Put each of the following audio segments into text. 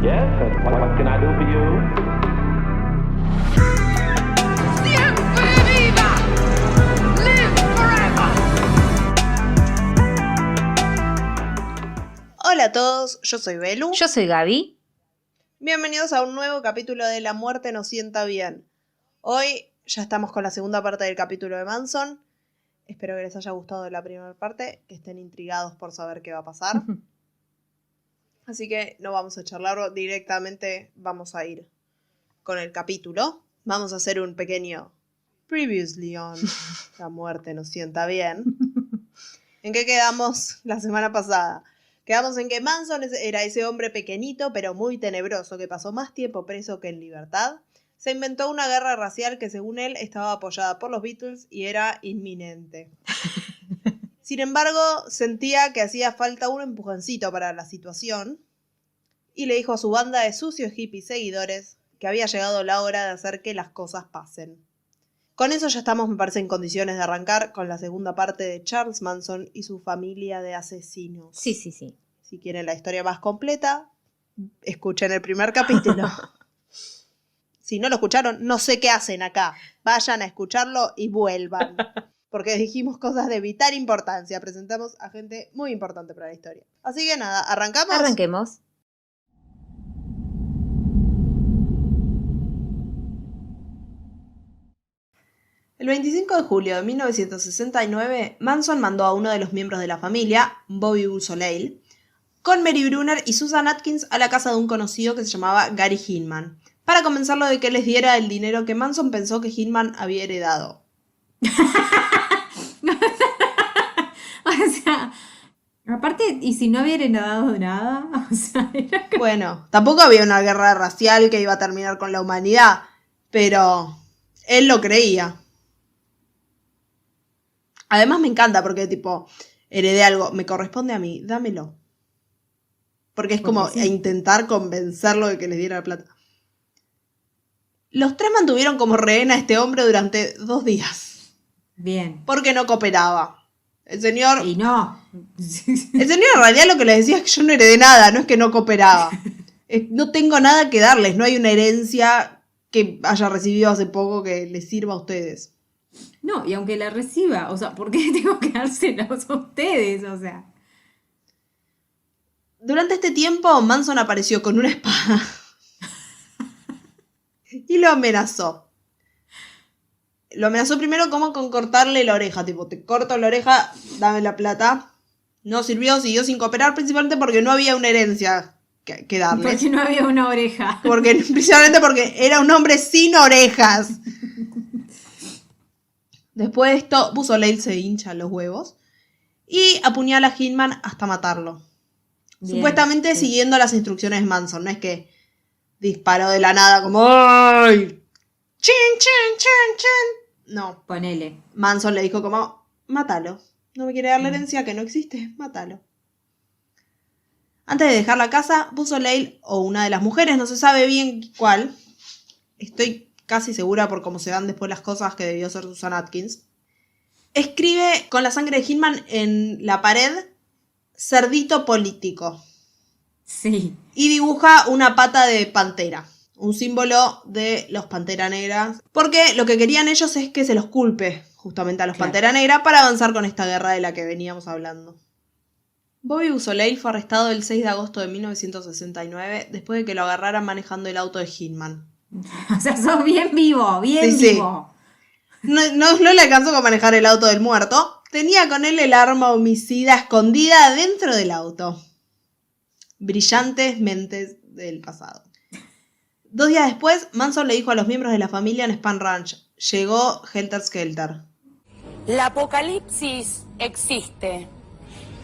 Yes, and what can I do for you? ¡Siempre viva! ¡Live forever! Hola a todos, yo soy Belu. Yo soy Gaby. Bienvenidos a un nuevo capítulo de La muerte nos sienta bien. Hoy ya estamos con la segunda parte del capítulo de Manson. Espero que les haya gustado la primera parte, que estén intrigados por saber qué va a pasar. Así que no vamos a charlar directamente, vamos a ir con el capítulo. Vamos a hacer un pequeño Previously on La muerte nos sienta bien. ¿En qué quedamos la semana pasada? Quedamos en que Manson era ese hombre pequeñito pero muy tenebroso que pasó más tiempo preso que en libertad. Se inventó una guerra racial que según él estaba apoyada por los Beatles y era inminente. Sin embargo, sentía que hacía falta un empujoncito para la situación y le dijo a su banda de sucios hippies seguidores que había llegado la hora de hacer que las cosas pasen. Con eso ya estamos, me parece, en condiciones de arrancar con la segunda parte de Charles Manson y su familia de asesinos. Sí. Si quieren la historia más completa, escuchen el primer capítulo. Si no lo escucharon, no sé qué hacen acá. Vayan a escucharlo y vuelvan. Porque dijimos cosas de vital importancia. Presentamos a gente muy importante para la historia. Así que nada, ¿arrancamos? Arranquemos. El 25 de julio de 1969, Manson mandó a uno de los miembros de la familia, Bobby Soleil, con Mary Brunner y Susan Atkins a la casa de un conocido que se llamaba Gary Hinman, para convencerlo de que les diera el dinero que Manson pensó que Hinman había heredado. O sea, aparte, ¿y si no hubiera heredado nada? O sea, era como... Bueno, tampoco había una guerra racial que iba a terminar con la humanidad, pero él lo creía. Además me encanta porque tipo, heredé algo, me corresponde a mí, dámelo. Porque es como sí. intentar convencerlo de que les diera la plata. Los tres mantuvieron como rehén a este hombre durante 2 días. Bien. Porque no cooperaba. El señor... Y no. El señor en realidad lo que les decía es que yo no heredé nada, no es que no cooperaba. No tengo nada que darles, no hay una herencia que haya recibido hace poco que les sirva a ustedes. No, y aunque la reciba, o sea, ¿por qué tengo que dárselos a ustedes? O sea. Durante este tiempo, Manson apareció con una espada y lo amenazó. Lo amenazó primero como con cortarle la oreja, tipo, te corto la oreja, dame la plata. No sirvió, siguió sin cooperar, principalmente porque no había una herencia que darles. Porque no había una oreja. Principalmente porque era un hombre sin orejas. Después de esto, Soleil se hincha los huevos y apuñala a Hinman hasta matarlo. Bien, Supuestamente sí. siguiendo las instrucciones de Manson, no es que disparó de la nada como ¡ay! ¡Chin, chin, chin, chin! No, Ponele. Manson le dijo como mátalo. No me quiere dar la herencia que no existe, mátalo. Antes de dejar la casa, Soleil o una de las mujeres, no se sabe bien cuál, estoy casi segura por cómo se dan después las cosas que debió ser Susan Atkins, escribe con la sangre de Hinman en la pared cerdito político. Sí. Y dibuja una pata de pantera, un símbolo de los Pantera Negras, porque lo que querían ellos es que se los culpe justamente a los Claro. Pantera Negra para avanzar con esta guerra de la que veníamos hablando. Bobby Soleil fue arrestado el 6 de agosto de 1969 después de que lo agarraran manejando el auto de Hinman. O sea, sos bien vivo, bien Sí, sí. vivo. No le alcanzó con manejar el auto del muerto. Tenía con él el arma homicida escondida dentro del auto. Brillantes mentes del pasado. 2 días después, Manson le dijo a los miembros de la familia en Spahn Ranch: llegó Helter Skelter. La apocalipsis existe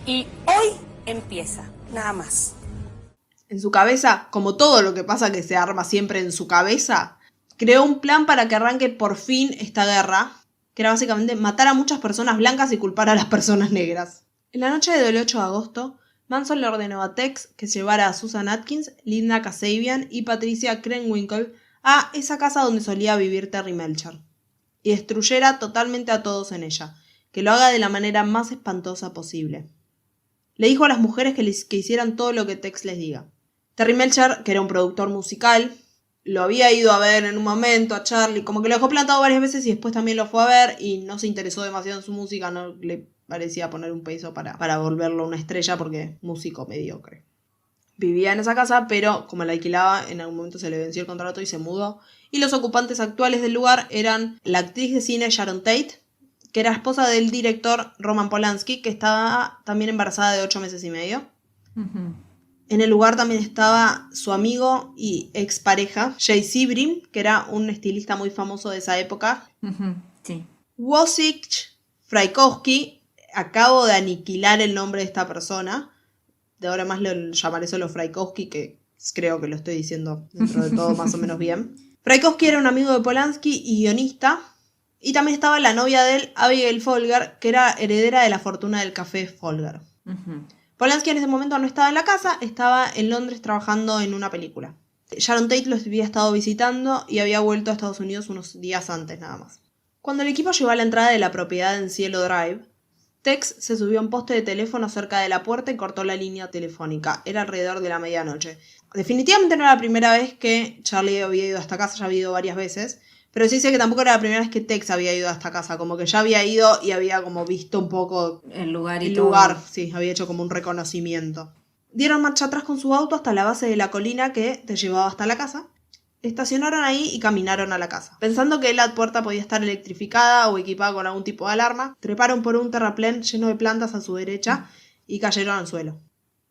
y hoy empieza, nada más. En su cabeza, como todo lo que pasa que se arma siempre en su cabeza, creó un plan para que arranque por fin esta guerra, que era básicamente matar a muchas personas blancas y culpar a las personas negras. En la noche del 8 de agosto, Manson le ordenó a Tex que llevara a Susan Atkins, Linda Kasabian y Patricia Krenwinkel a esa casa donde solía vivir Terry Melcher, y destruyera totalmente a todos en ella, que lo haga de la manera más espantosa posible. Le dijo a las mujeres que hicieran todo lo que Tex les diga. Terry Melcher, que era un productor musical, lo había ido a ver en un momento a Charlie, como que lo dejó plantado varias veces y después también lo fue a ver y no se interesó demasiado en su música, no le parecía poner un peso para volverlo una estrella porque músico mediocre. Vivía en esa casa, pero como la alquilaba, en algún momento se le venció el contrato y se mudó. Y los ocupantes actuales del lugar eran la actriz de cine Sharon Tate, que era esposa del director Roman Polanski, que estaba también embarazada de 8 meses y medio. Ujú. En el lugar también estaba su amigo y expareja, Jay Sebring, que era un estilista muy famoso de esa época. Ujú, sí. Wojciech Frykowski, acabo de aniquilar el nombre de esta persona. De ahora más lo llamaré solo Frykowski, que creo que lo estoy diciendo dentro de todo más o menos bien. Frykowski era un amigo de Polanski y guionista. Y también estaba la novia de él, Abigail Folger, que era heredera de la fortuna del café Folger. Ujú. Polanski en ese momento no estaba en la casa, estaba en Londres trabajando en una película. Sharon Tate los había estado visitando y había vuelto a Estados Unidos unos días antes nada más. Cuando el equipo llegó a la entrada de la propiedad en Cielo Drive, Tex se subió a un poste de teléfono cerca de la puerta y cortó la línea telefónica. Era alrededor de la medianoche. Definitivamente no era la primera vez que Charlie había ido a esta casa, ya había ido varias veces. Pero sí sé que tampoco era la primera vez que Tex había ido a esta casa. Como que ya había ido y había como visto un poco El lugar y el todo. lugar. Sí, había hecho como un reconocimiento. Dieron marcha atrás con su auto hasta la base de la colina que te llevaba hasta la casa. Estacionaron ahí y caminaron a la casa. Pensando que la puerta podía estar electrificada o equipada con algún tipo de alarma, treparon por un terraplén lleno de plantas a su derecha y cayeron al suelo.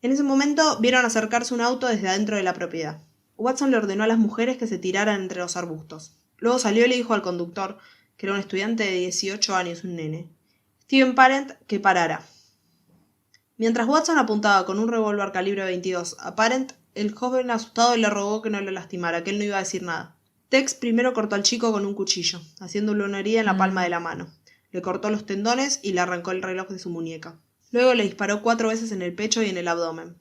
En ese momento vieron acercarse un auto desde adentro de la propiedad. Watson le ordenó a las mujeres que se tiraran entre los arbustos. Luego salió y le dijo al conductor, que era un estudiante de 18 años, un nene, Steven Parent, que parara. Mientras Watson apuntaba con un revólver calibre 22 a Parent, el joven asustado le rogó que no lo lastimara, que él no iba a decir nada. Tex primero cortó al chico con un cuchillo, haciéndole una herida en la palma de la mano. Le cortó los tendones y le arrancó el reloj de su muñeca. Luego le disparó 4 veces en el pecho y en el abdomen.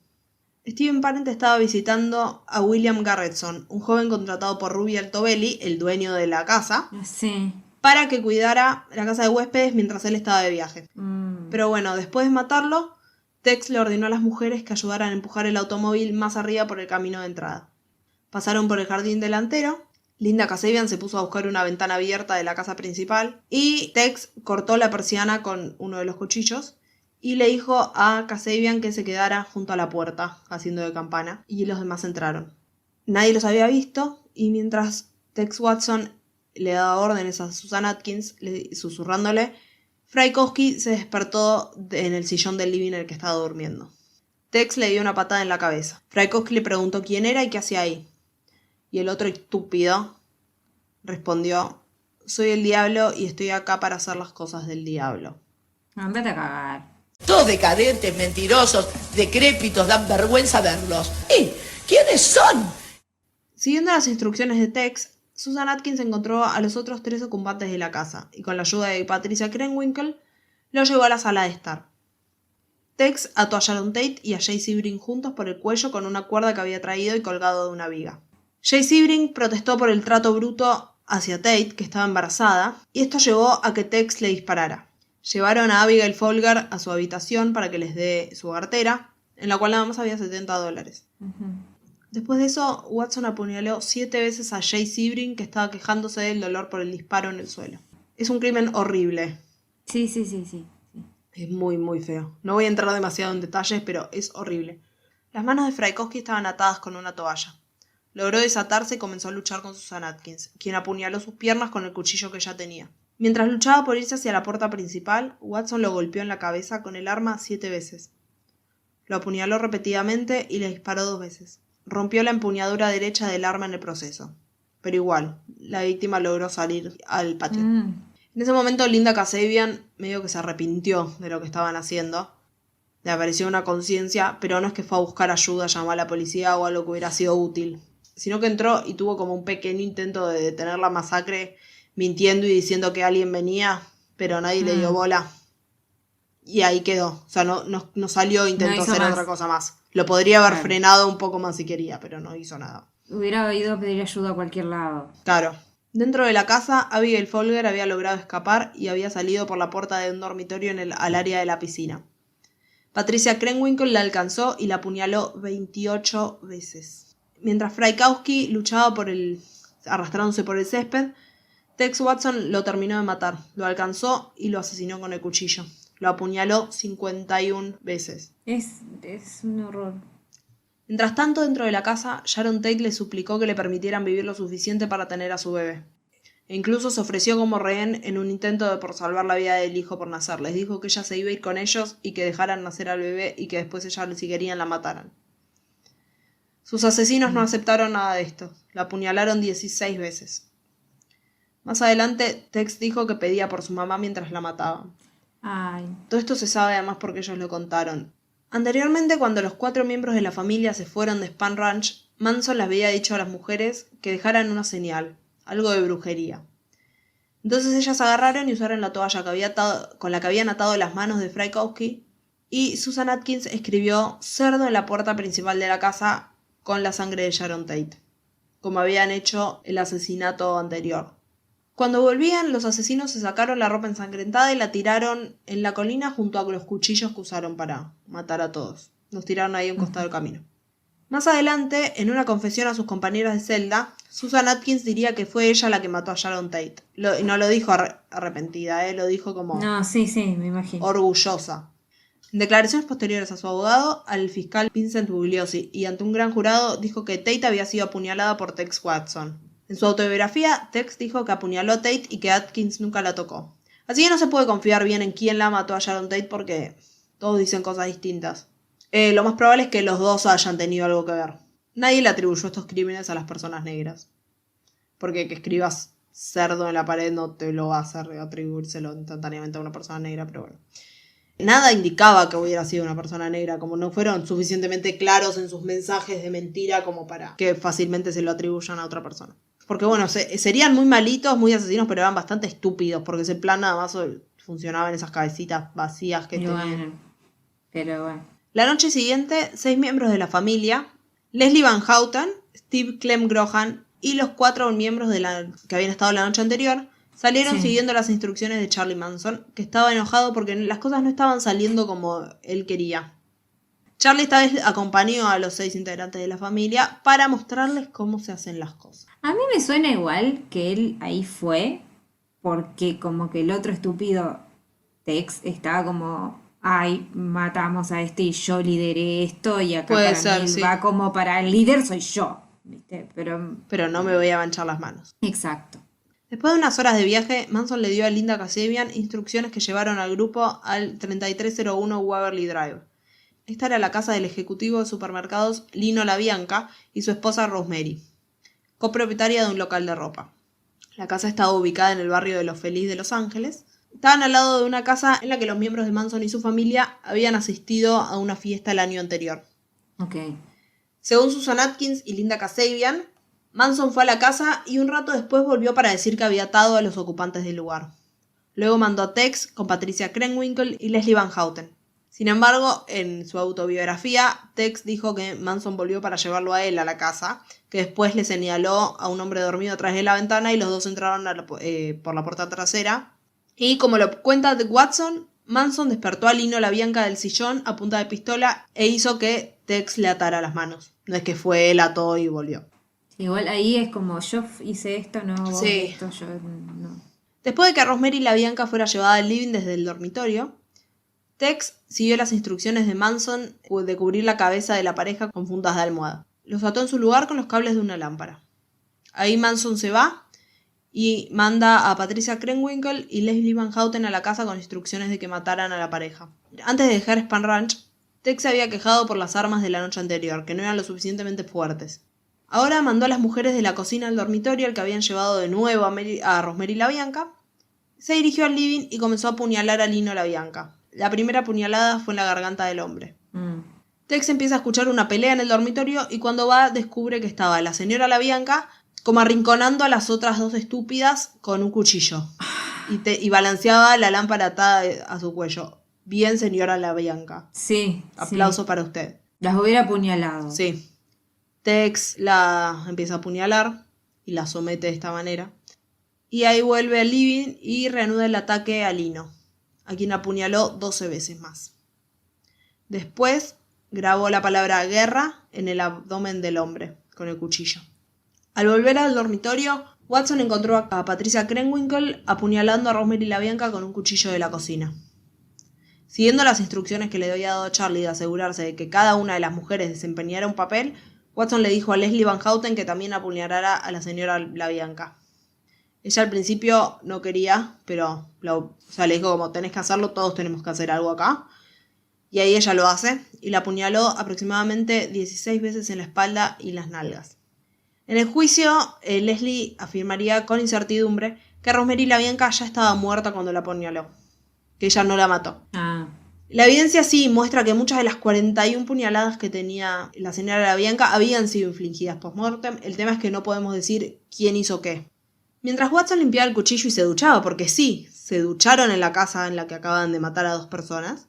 Steven Parent estaba visitando a William Garretson, un joven contratado por Ruby Altobelli, el dueño de la casa, Sí. para que cuidara la casa de huéspedes mientras él estaba de viaje. Mm. Pero bueno, después de matarlo, Tex le ordenó a las mujeres que ayudaran a empujar el automóvil más arriba por el camino de entrada. Pasaron por el jardín delantero. Linda Kasabian se puso a buscar una ventana abierta de la casa principal y Tex cortó la persiana con uno de los cuchillos y le dijo a Kasabian que se quedara junto a la puerta, haciendo de campana, y los demás entraron. Nadie los había visto y mientras Tex Watson le daba órdenes a Susan Atkins, susurrándole, Frykowski se despertó en el sillón del living en el que estaba durmiendo. Tex le dio una patada en la cabeza. Frykowski le preguntó quién era y qué hacía ahí. Y el otro estúpido respondió, soy el diablo y estoy acá para hacer las cosas del diablo. Andate a cagar. Todos decadentes, mentirosos, decrépitos, dan vergüenza verlos. ¿Y quiénes son? Siguiendo las instrucciones de Tex, Susan Atkins encontró a los otros 3 ocupantes de la casa y con la ayuda de Patricia Krenwinkel lo llevó a la sala de estar. Tex ató a Sharon Tate y a Jay Sebring juntos por el cuello con una cuerda que había traído y colgado de una viga. Jay Sebring protestó por el trato bruto hacia Tate, que estaba embarazada, y esto llevó a que Tex le disparara. Llevaron a Abigail Folger a su habitación para que les dé su cartera, en la cual nada más había $70. Ujú. Después de eso, Watson apuñaló 7 veces a Jay Sebring, que estaba quejándose del dolor por el disparo en el suelo. Es un crimen horrible. Sí. Es muy, muy feo. No voy a entrar demasiado en detalles, pero es horrible. Las manos de Frykowski estaban atadas con una toalla. Logró desatarse y comenzó a luchar con Susan Atkins, quien apuñaló sus piernas con el cuchillo que ya tenía. Mientras luchaba por irse hacia la puerta principal, Watson lo golpeó en la cabeza con el arma 7 veces. Lo apuñaló repetidamente y le disparó 2 veces. Rompió la empuñadura derecha del arma en el proceso. Pero igual, la víctima logró salir al patio. En ese momento Linda Kasabian medio que se arrepintió de lo que estaban haciendo. Le apareció una conciencia, pero no es que fue a buscar ayuda, llamó a la policía o algo que hubiera sido útil, sino que entró y tuvo como un pequeño intento de detener la masacre, mintiendo y diciendo que alguien venía, pero nadie le dio bola. Y ahí quedó. O sea, no salió, intentó No hizo hacer más. otra cosa más. Lo podría haber Claro. frenado un poco más si quería, pero no hizo nada. Hubiera ido a pedir ayuda a cualquier lado. Claro. Dentro de la casa, Abigail Folger había logrado escapar y había salido por la puerta de un dormitorio al área de la piscina. Patricia Krenwinkel la alcanzó y la apuñaló 28 veces. Mientras Frykowski luchaba arrastrándose por el césped, Tex Watson lo terminó de matar, lo alcanzó y lo asesinó con el cuchillo. Lo apuñaló 51 veces. Es un horror. Mientras tanto, dentro de la casa, Sharon Tate le suplicó que le permitieran vivir lo suficiente para tener a su bebé. E incluso se ofreció como rehén en un intento por salvar la vida del hijo por nacer. Les dijo que ella se iba a ir con ellos y que dejaran nacer al bebé y que después si querían la mataran. Sus asesinos no aceptaron nada de esto. La apuñalaron 16 veces. Más adelante, Tex dijo que pedía por su mamá mientras la mataban. Ay. Todo esto se sabe además porque ellos lo contaron. Anteriormente, cuando los 4 miembros de la familia se fueron de Spahn Ranch, Manson les había dicho a las mujeres que dejaran una señal, algo de brujería. Entonces ellas agarraron y usaron la toalla con la que habían atado las manos de Frykowski, y Susan Atkins escribió cerdo en la puerta principal de la casa con la sangre de Sharon Tate, como habían hecho el asesinato anterior. Cuando volvían, los asesinos se sacaron la ropa ensangrentada y la tiraron en la colina junto a los cuchillos que usaron para matar a todos. Los tiraron ahí a un costado del camino. Más adelante, en una confesión a sus compañeras de celda, Susan Atkins diría que fue ella la que mató a Sharon Tate. Y no lo dijo arrepentida, lo dijo como No, sí, me imagino. orgullosa. En declaraciones posteriores a su abogado, al fiscal Vincent Bugliosi y ante un gran jurado, dijo que Tate había sido apuñalada por Tex Watson. En su autobiografía, Tex dijo que apuñaló a Tate y que Atkins nunca la tocó. Así que no se puede confiar bien en quién la mató a Sharon Tate porque todos dicen cosas distintas. Lo más probable es que los dos hayan tenido algo que ver. Nadie le atribuyó estos crímenes a las personas negras. Porque que escribas cerdo en la pared no te lo va a hacer atribuírselo instantáneamente a una persona negra, pero bueno. Nada indicaba que hubiera sido una persona negra, como no fueron suficientemente claros en sus mensajes de mentira como para que fácilmente se lo atribuyan a otra persona. Porque bueno, serían muy malitos, muy asesinos, pero eran bastante estúpidos, porque ese plan nada más funcionaba en esas cabecitas vacías que tenían. Pero bueno. La noche siguiente, 6 miembros de la familia, Leslie Van Houten, Steve Clem Grohan y los 4 miembros que habían estado la noche anterior, salieron siguiendo las instrucciones de Charlie Manson, que estaba enojado porque las cosas no estaban saliendo como él quería. Charlie esta vez acompañó a los 6 integrantes de la familia para mostrarles cómo se hacen las cosas. A mí me suena igual que él ahí fue, porque como que el otro estúpido Tex estaba como, ay, matamos a este y yo lideré esto y acá Puede para ser, mí sí. va como para el líder soy yo, ¿viste? Pero no me voy a manchar las manos. Exacto. Después de unas horas de viaje, Manson le dio a Linda Kasabian instrucciones que llevaron al grupo al 3301 Waverly Drive. Esta era la casa del ejecutivo de supermercados Lino LaBianca y su esposa Rosemary, copropietaria de un local de ropa. La casa estaba ubicada en el barrio de Los Feliz de Los Ángeles. Estaban al lado de una casa en la que los miembros de Manson y su familia habían asistido a una fiesta el año anterior. Ok. Según Susan Atkins y Linda Kasabian, Manson fue a la casa y un rato después volvió para decir que había atado a los ocupantes del lugar. Luego mandó a Tex con Patricia Krenwinkel y Leslie Van Houten. Sin embargo, en su autobiografía, Tex dijo que Manson volvió para llevarlo a él a la casa, que después le señaló a un hombre dormido atrás de la ventana y los dos entraron por la puerta trasera. Y como lo cuenta Watson, Manson despertó a Lino LaBianca del sillón a punta de pistola e hizo que Tex le atara las manos. No es que fue él, ató y volvió. Igual ahí es como yo hice esto, no vos Sí. esto, yo no. Después de que Rosemary LaBianca fuera llevada al living desde el dormitorio, Tex siguió las instrucciones de Manson de cubrir la cabeza de la pareja con fundas de almohada. Los ató en su lugar con los cables de una lámpara. Ahí Manson se va y manda a Patricia Krenwinkel y Leslie Van Houten a la casa con instrucciones de que mataran a la pareja. Antes de dejar Spahn Ranch, Tex se había quejado por las armas de la noche anterior, que no eran lo suficientemente fuertes. Ahora mandó a las mujeres de la cocina al dormitorio al que habían llevado de nuevo a Rosemary LaBianca. Se dirigió al living y comenzó a apuñalar a Lino LaBianca. La primera puñalada fue en la garganta del hombre. Tex empieza a escuchar una pelea en el dormitorio y cuando va descubre que estaba la señora LaBianca como arrinconando a las otras 2 estúpidas con un cuchillo. Y balanceaba la lámpara atada a su cuello. Bien, señora LaBianca. Sí. Aplauso para usted. Las hubiera apuñalado. Sí. Tex la empieza a apuñalar y la somete de esta manera. Y ahí vuelve al living y reanuda el ataque a Lino, a quien apuñaló 12 veces más. Después grabó la palabra guerra en el abdomen del hombre con el cuchillo. Al volver al dormitorio, Watson encontró a Patricia Krenwinkel apuñalando a Rosemary LaBianca con un cuchillo de la cocina. Siguiendo las instrucciones que le había dado Charlie de asegurarse de que cada una de las mujeres desempeñara un papel, Watson le dijo a Leslie Van Houten que también apuñalara a la señora LaBianca. Ella al principio no quería, pero le dijo como tenés que hacerlo, todos tenemos que hacer algo acá. Y ahí ella lo hace y la apuñaló aproximadamente 16 veces en la espalda y las nalgas. En el juicio, Leslie afirmaría con incertidumbre que Rosemary LaBianca ya estaba muerta cuando la apuñaló, que ella no la mató. La evidencia sí muestra que muchas de las 41 puñaladas que tenía la señora LaBianca habían sido infligidas post-mortem. El tema es que no podemos decir quién hizo qué. Mientras Watson limpiaba el cuchillo y se duchaba, porque sí, se ducharon en la casa en la que acaban de matar a 2 personas,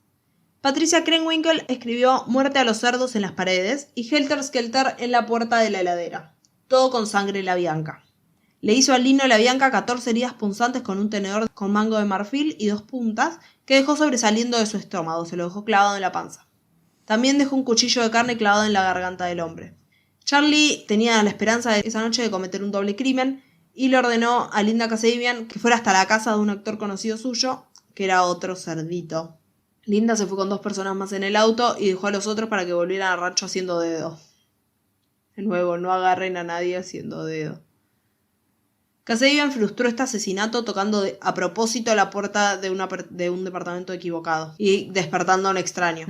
Patricia Krenwinkel escribió muerte a los cerdos en las paredes y Helter Skelter en la puerta de la heladera. Todo con sangre LaBianca. Le hizo al lino LaBianca 14 heridas punzantes con un tenedor con mango de marfil y 2 puntas que dejó sobresaliendo de su estómago, se lo dejó clavado en la panza. También dejó un cuchillo de carne clavado en la garganta del hombre. Charlie tenía la esperanza de esa noche de cometer un doble crimen y le ordenó a Linda Kasabian que fuera hasta la casa de un actor conocido suyo, que era otro cerdito. Linda se fue con 2 personas más en el auto y dejó a los otros para que volvieran al rancho haciendo dedo. De nuevo, no agarren a nadie haciendo dedo. Kasabian frustró este asesinato tocando a propósito la puerta de un departamento equivocado y despertando a un extraño.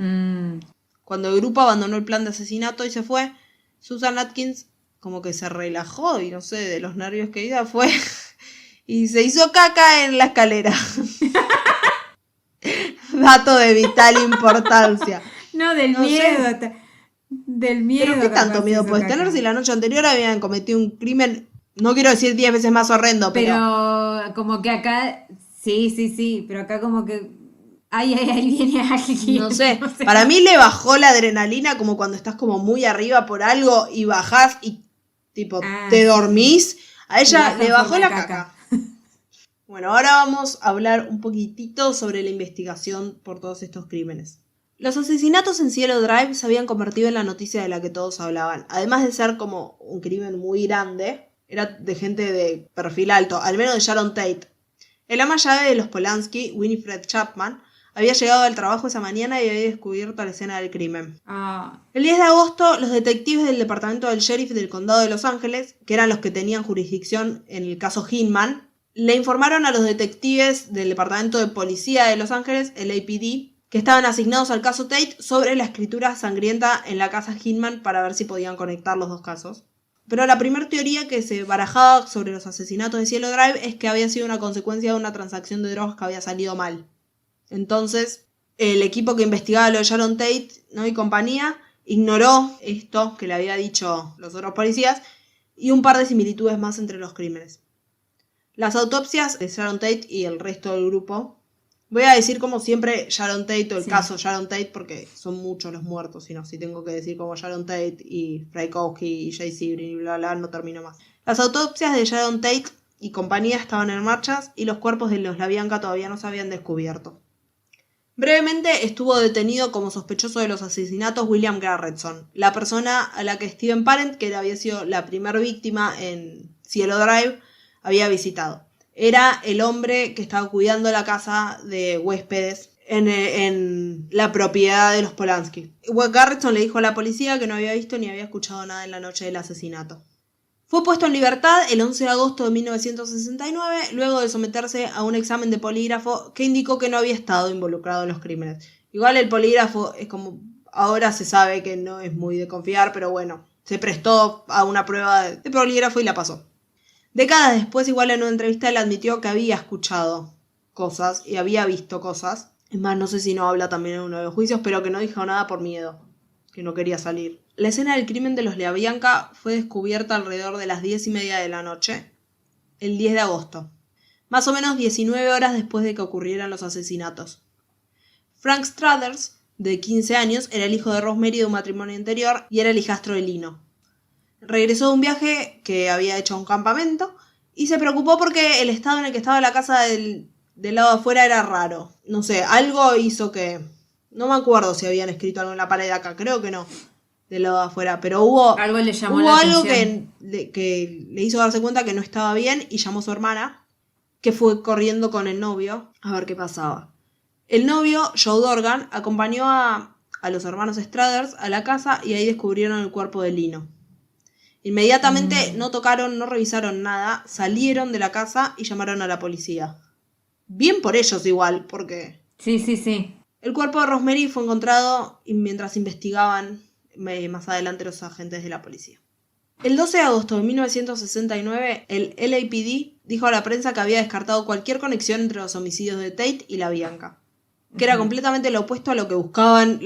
Cuando el grupo abandonó el plan de asesinato y se fue, Susan Atkins como que se relajó y no sé, de los nervios que iba fue y se hizo caca en la escalera. Dato de vital importancia. No, del miedo. Del miedo. ¿Pero qué tanto miedo puedes tener si la noche anterior habían cometido un crimen, no quiero decir 10 veces más horrendo, pero como que acá, sí, pero acá como que ahí viene alguien. No sé, para mí le bajó la adrenalina como cuando estás como muy arriba por algo y bajás y tipo te dormís. A ella le bajó la caca. Bueno, ahora vamos a hablar un poquitito sobre la investigación por todos estos crímenes. Los asesinatos en Cielo Drive se habían convertido en la noticia de la que todos hablaban. Además de ser como un crimen muy grande, era de gente de perfil alto, al menos de Sharon Tate. El ama llave de los Polanski, Winifred Chapman, había llegado al trabajo esa mañana y había descubierto la escena del crimen. El 10 de agosto, los detectives del departamento del sheriff del condado de Los Ángeles, que eran los que tenían jurisdicción en el caso Hinman, le informaron a los detectives del departamento de policía de Los Ángeles, el APD, que estaban asignados al caso Tate sobre la escritura sangrienta en la casa Hinman para ver si podían conectar los 2 casos. Pero la primera teoría que se barajaba sobre los asesinatos de Cielo Drive es que había sido una consecuencia de una transacción de drogas que había salido mal. Entonces, el equipo que investigaba lo de Sharon Tate, ¿no?, y compañía, ignoró esto que le había dicho los otros policías y un par de similitudes más entre los crímenes. Las autopsias de Sharon Tate y el resto del grupo, voy a decir como siempre Sharon Tate o el caso Sharon Tate porque son muchos los muertos, si tengo que decir como Sharon Tate y Frykowski y Jay Sebring y bla bla, no termino más. Las autopsias de Sharon Tate y compañía estaban en marcha y los cuerpos de los LaBianca todavía no se habían descubierto. Brevemente estuvo detenido como sospechoso de los asesinatos William Garretson, la persona a la que Steven Parent, que había sido la primera víctima en Cielo Drive, había visitado. Era el hombre que estaba cuidando la casa de huéspedes en la propiedad de los Polanski. Garretson le dijo a la policía que no había visto ni había escuchado nada en la noche del asesinato. Fue puesto en libertad el 11 de agosto de 1969, luego de someterse a un examen de polígrafo que indicó que no había estado involucrado en los crímenes. Igual el polígrafo es como, ahora se sabe que no es muy de confiar, pero bueno, se prestó a una prueba de polígrafo y la pasó. Décadas después, igual en una entrevista, él admitió que había escuchado cosas y había visto cosas. Es más, no sé si no habla también en uno de los juicios, pero que no dijo nada por miedo, que no quería salir. La escena del crimen de los LaBianca fue descubierta alrededor de las 10:30 de la noche, el 10 de agosto, más o menos 19 horas después de que ocurrieran los asesinatos. Frank Struthers, de 15 años, era el hijo de Rosemary de un matrimonio anterior y era el hijastro de Lino. Regresó de un viaje que había hecho a un campamento y se preocupó porque el estado en el que estaba la casa del lado de afuera era raro. No sé, algo hizo que No me acuerdo si habían escrito algo en la pared de acá, creo que no, del lado de afuera, pero hubo Algo le llamó hubo la algo atención. que le hizo darse cuenta que no estaba bien y llamó a su hermana, que fue corriendo con el novio a ver qué pasaba. El novio, Joe Dorgan, acompañó a los hermanos Struthers a la casa y ahí descubrieron el cuerpo de Lino. Inmediatamente no tocaron, no revisaron nada, salieron de la casa y llamaron a la policía. Bien por ellos igual, porque Sí. el cuerpo de Rosemary fue encontrado mientras investigaban más adelante los agentes de la policía. El 12 de agosto de 1969, el LAPD dijo a la prensa que había descartado cualquier conexión entre los homicidios de Tate y la Bianca, que era completamente lo opuesto a lo que buscaban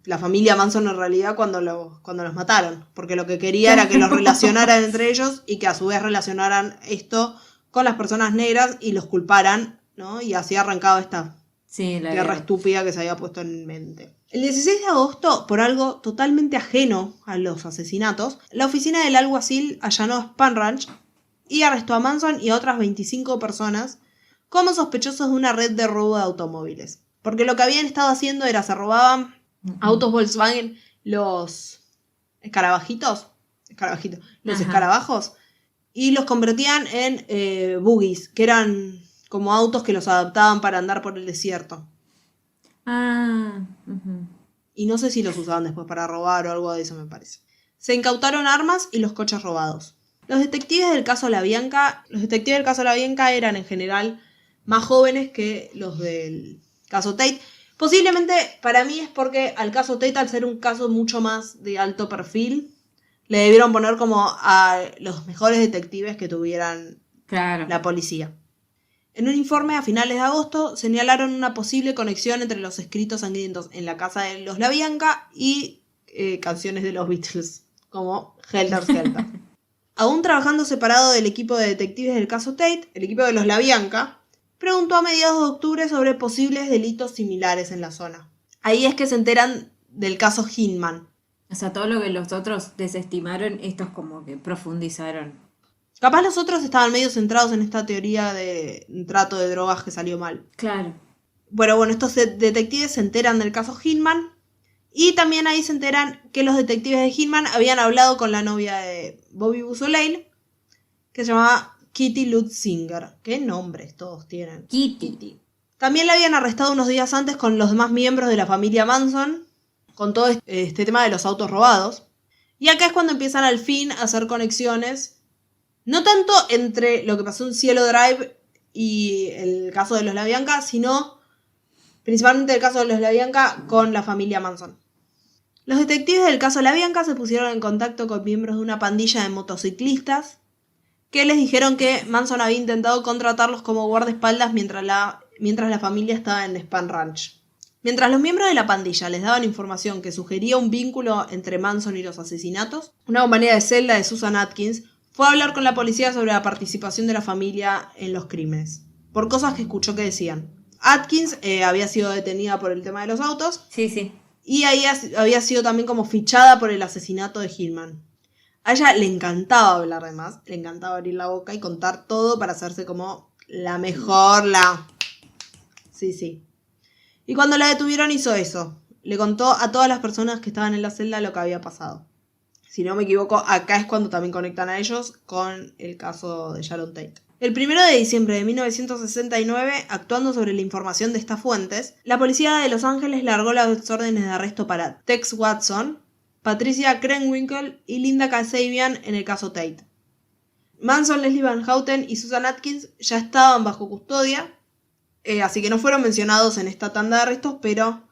la familia Manson en realidad cuando los mataron, porque lo que quería era que los relacionaran entre ellos y que a su vez relacionaran esto con las personas negras y los culparan, ¿no? Y así arrancaba esta Sí, la guerra guerra. estúpida que se había puesto en mente. El 16 de agosto, por algo totalmente ajeno a los asesinatos, la oficina del alguacil allanó Spahn Ranch y arrestó a Manson y a otras 25 personas como sospechosos de una red de robo de automóviles. Porque lo que habían estado haciendo era se robaban autos Volkswagen, los los escarabajos, y los convertían en buggies, que eran como autos que los adaptaban para andar por el desierto. Y no sé si los usaban después para robar o algo de eso, me parece. Se incautaron armas y los coches robados. Los detectives del caso La Bianca eran en general más jóvenes que los del caso Tate. Posiblemente para mí es porque al caso Tate, al ser un caso mucho más de alto perfil, le debieron poner como a los mejores detectives que tuvieran Claro. la policía. En un informe a finales de agosto señalaron una posible conexión entre los escritos sangrientos en la casa de los La Bianca y canciones de los Beatles, como Helter Skelter. Aún trabajando separado del equipo de detectives del caso Tate, el equipo de los La Bianca preguntó a mediados de octubre sobre posibles delitos similares en la zona. Ahí es que se enteran del caso Hinman. O sea, todo lo que los otros desestimaron, estos como que profundizaron. Capaz los otros estaban medio centrados en esta teoría de trato de drogas que salió mal. Claro. Bueno, estos detectives se enteran del caso Hinman y también ahí se enteran que los detectives de Hinman habían hablado con la novia de Bobby Beausoleil, que se llamaba Kitty Lutzinger. ¿Qué nombres todos tienen? Kitty. También la habían arrestado unos días antes con los demás miembros de la familia Manson, con todo este tema de los autos robados. Y acá es cuando empiezan al fin a hacer conexiones, no tanto entre lo que pasó en Cielo Drive y el caso de los La Bianca, sino principalmente el caso de los La Bianca con la familia Manson. Los detectives del caso La Bianca se pusieron en contacto con miembros de una pandilla de motociclistas que les dijeron que Manson había intentado contratarlos como guardaespaldas mientras la familia estaba en Spahn Ranch. Mientras los miembros de la pandilla les daban información que sugería un vínculo entre Manson y los asesinatos, una compañera de celda de Susan Atkins fue a hablar con la policía sobre la participación de la familia en los crímenes, por cosas que escuchó que decían. Atkins había sido detenida por el tema de los autos Sí. y ahí había sido también como fichada por el asesinato de Hillman. A ella le encantaba hablar de más, le encantaba abrir la boca y contar todo para hacerse como la mejor, Sí. Y cuando la detuvieron hizo eso. Le contó a todas las personas que estaban en la celda lo que había pasado. Si no me equivoco, acá es cuando también conectan a ellos con el caso de Sharon Tate. El 1 de diciembre de 1969, actuando sobre la información de estas fuentes, la policía de Los Ángeles largó las órdenes de arresto para Tex Watson, Patricia Krenwinkel y Linda Kasabian en el caso Tate. Manson, Leslie Van Houten y Susan Atkins ya estaban bajo custodia, así que no fueron mencionados en esta tanda de arrestos, pero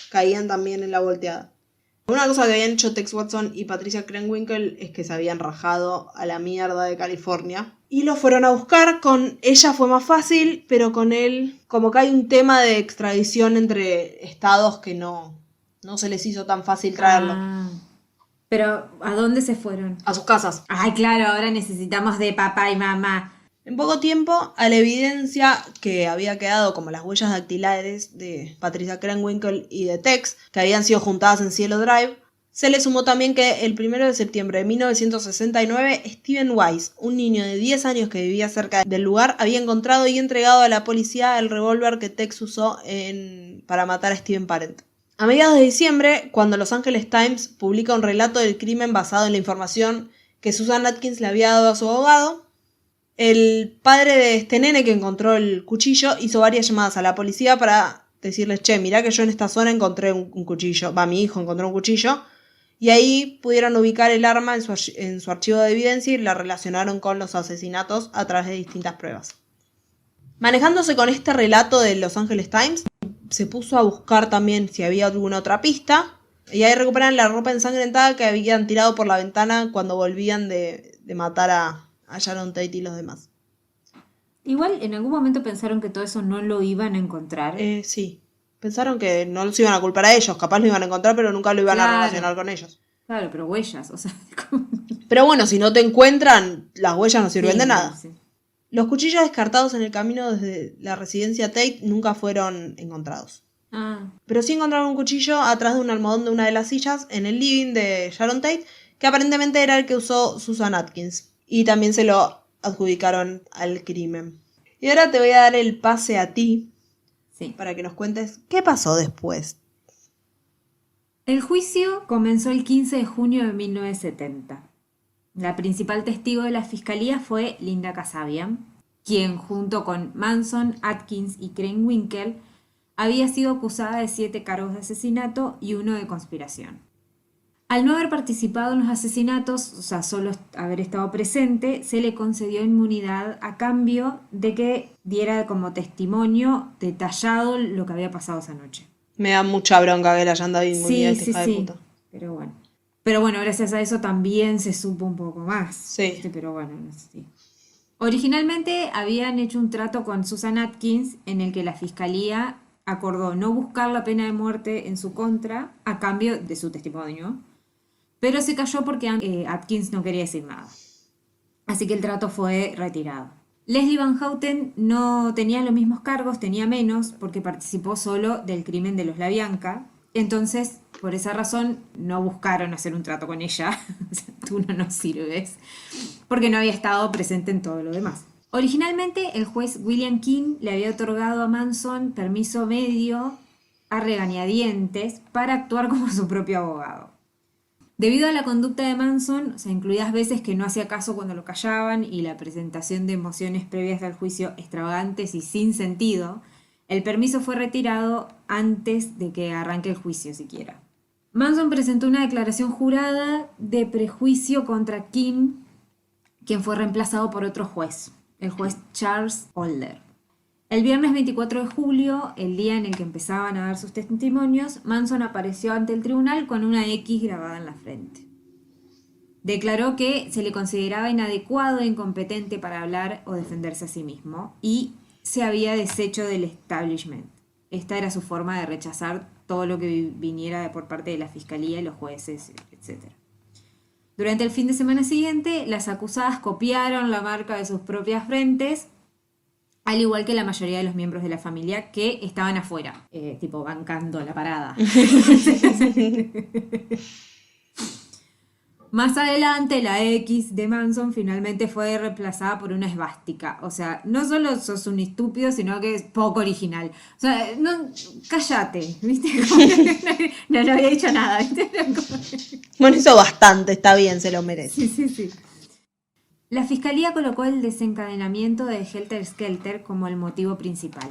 caían también en la volteada. Una cosa que habían hecho Tex Watson y Patricia Krenwinkel es que se habían rajado a la mierda de California y lo fueron a buscar. Con ella fue más fácil, pero con él, como que hay un tema de extradición entre estados que no se les hizo tan fácil traerlo Pero, ¿a dónde se fueron? a sus casas. Ay, claro, ahora necesitamos de papá y mamá. En poco tiempo, a la evidencia que había quedado como las huellas dactilares de Patricia Krenwinkel y de Tex, que habían sido juntadas en Cielo Drive, se le sumó también que el 1 de septiembre de 1969, Steven Weiss, un niño de 10 años que vivía cerca del lugar, había encontrado y entregado a la policía el revólver que Tex usó para matar a Steven Parent. A mediados de diciembre, cuando Los Angeles Times publica un relato del crimen basado en la información que Susan Atkins le había dado a su abogado, el padre de este nene que encontró el cuchillo hizo varias llamadas a la policía para decirles, che, mirá que yo en esta zona encontré un cuchillo, mi hijo encontró un cuchillo, y ahí pudieron ubicar el arma en su archivo de evidencia y la relacionaron con los asesinatos a través de distintas pruebas. Manejándose con este relato de Los Angeles Times, se puso a buscar también si había alguna otra pista, y ahí recuperan la ropa ensangrentada que habían tirado por la ventana cuando volvían de matar a Sharon Tate y los demás. Igual en algún momento pensaron que todo eso no lo iban a encontrar. Sí. Pensaron que no los iban a culpar a ellos, capaz lo iban a encontrar, pero nunca lo iban a relacionar con ellos. Claro, pero huellas, o sea... Pero bueno, si no te encuentran, las huellas no sirven de nada. Sí. Los cuchillos descartados en el camino desde la residencia Tate nunca fueron encontrados. Pero sí encontraron un cuchillo atrás de un almohadón de una de las sillas en el living de Sharon Tate, que aparentemente era el que usó Susan Atkins. Y también se lo adjudicaron al crimen. Y ahora te voy a dar el pase a ti, para que nos cuentes qué pasó después. El juicio comenzó el 15 de junio de 1970. La principal testigo de la fiscalía fue Linda Kasabian, quien junto con Manson, Atkins y Crane Winkle había sido acusada de 7 cargos de asesinato y 1 de conspiración. Al no haber participado en los asesinatos, o sea, solo haber estado presente, se le concedió inmunidad a cambio de que diera como testimonio detallado lo que había pasado esa noche. Me da mucha bronca que le hayan dado inmunidad a esta hija de puta. Pero bueno, gracias a eso también se supo un poco más. Sí. Pero bueno, no sé. Originalmente habían hecho un trato con Susan Atkins en el que la fiscalía acordó no buscar la pena de muerte en su contra a cambio de su testimonio, pero se cayó porque Atkins no quería decir nada. Así que el trato fue retirado. Leslie Van Houten no tenía los mismos cargos, tenía menos, porque participó solo del crimen de los LaBianca. Entonces, por esa razón, no buscaron hacer un trato con ella. O sea, tú no nos sirves. Porque no había estado presente en todo lo demás. Originalmente, el juez William King le había otorgado a Manson permiso medio a regañadientes para actuar como su propio abogado. Debido a la conducta de Manson, o sea, incluidas veces que no hacía caso cuando lo callaban y la presentación de emociones previas al juicio extravagantes y sin sentido, el permiso fue retirado antes de que arranque el juicio siquiera. Manson presentó una declaración jurada de prejuicio contra King, quien fue reemplazado por otro juez, el juez Charles Holder. El viernes 24 de julio, el día en el que empezaban a dar sus testimonios, Manson apareció ante el tribunal con una X grabada en la frente. Declaró que se le consideraba inadecuado e incompetente para hablar o defenderse a sí mismo y se había deshecho del establishment. Esta era su forma de rechazar todo lo que viniera por parte de la fiscalía y los jueces, etc. Durante el fin de semana siguiente, las acusadas copiaron la marca de sus propias frentes, al igual que la mayoría de los miembros de la familia que estaban afuera, tipo bancando la parada. Más adelante, la X de Manson finalmente fue reemplazada por una esvástica. O sea, no solo sos un estúpido, sino que es poco original. O sea, no, cállate, ¿viste? No había dicho nada, ¿viste? Bueno, hizo bastante, está bien, se lo merece. Sí. La fiscalía colocó el desencadenamiento de Helter Skelter como el motivo principal.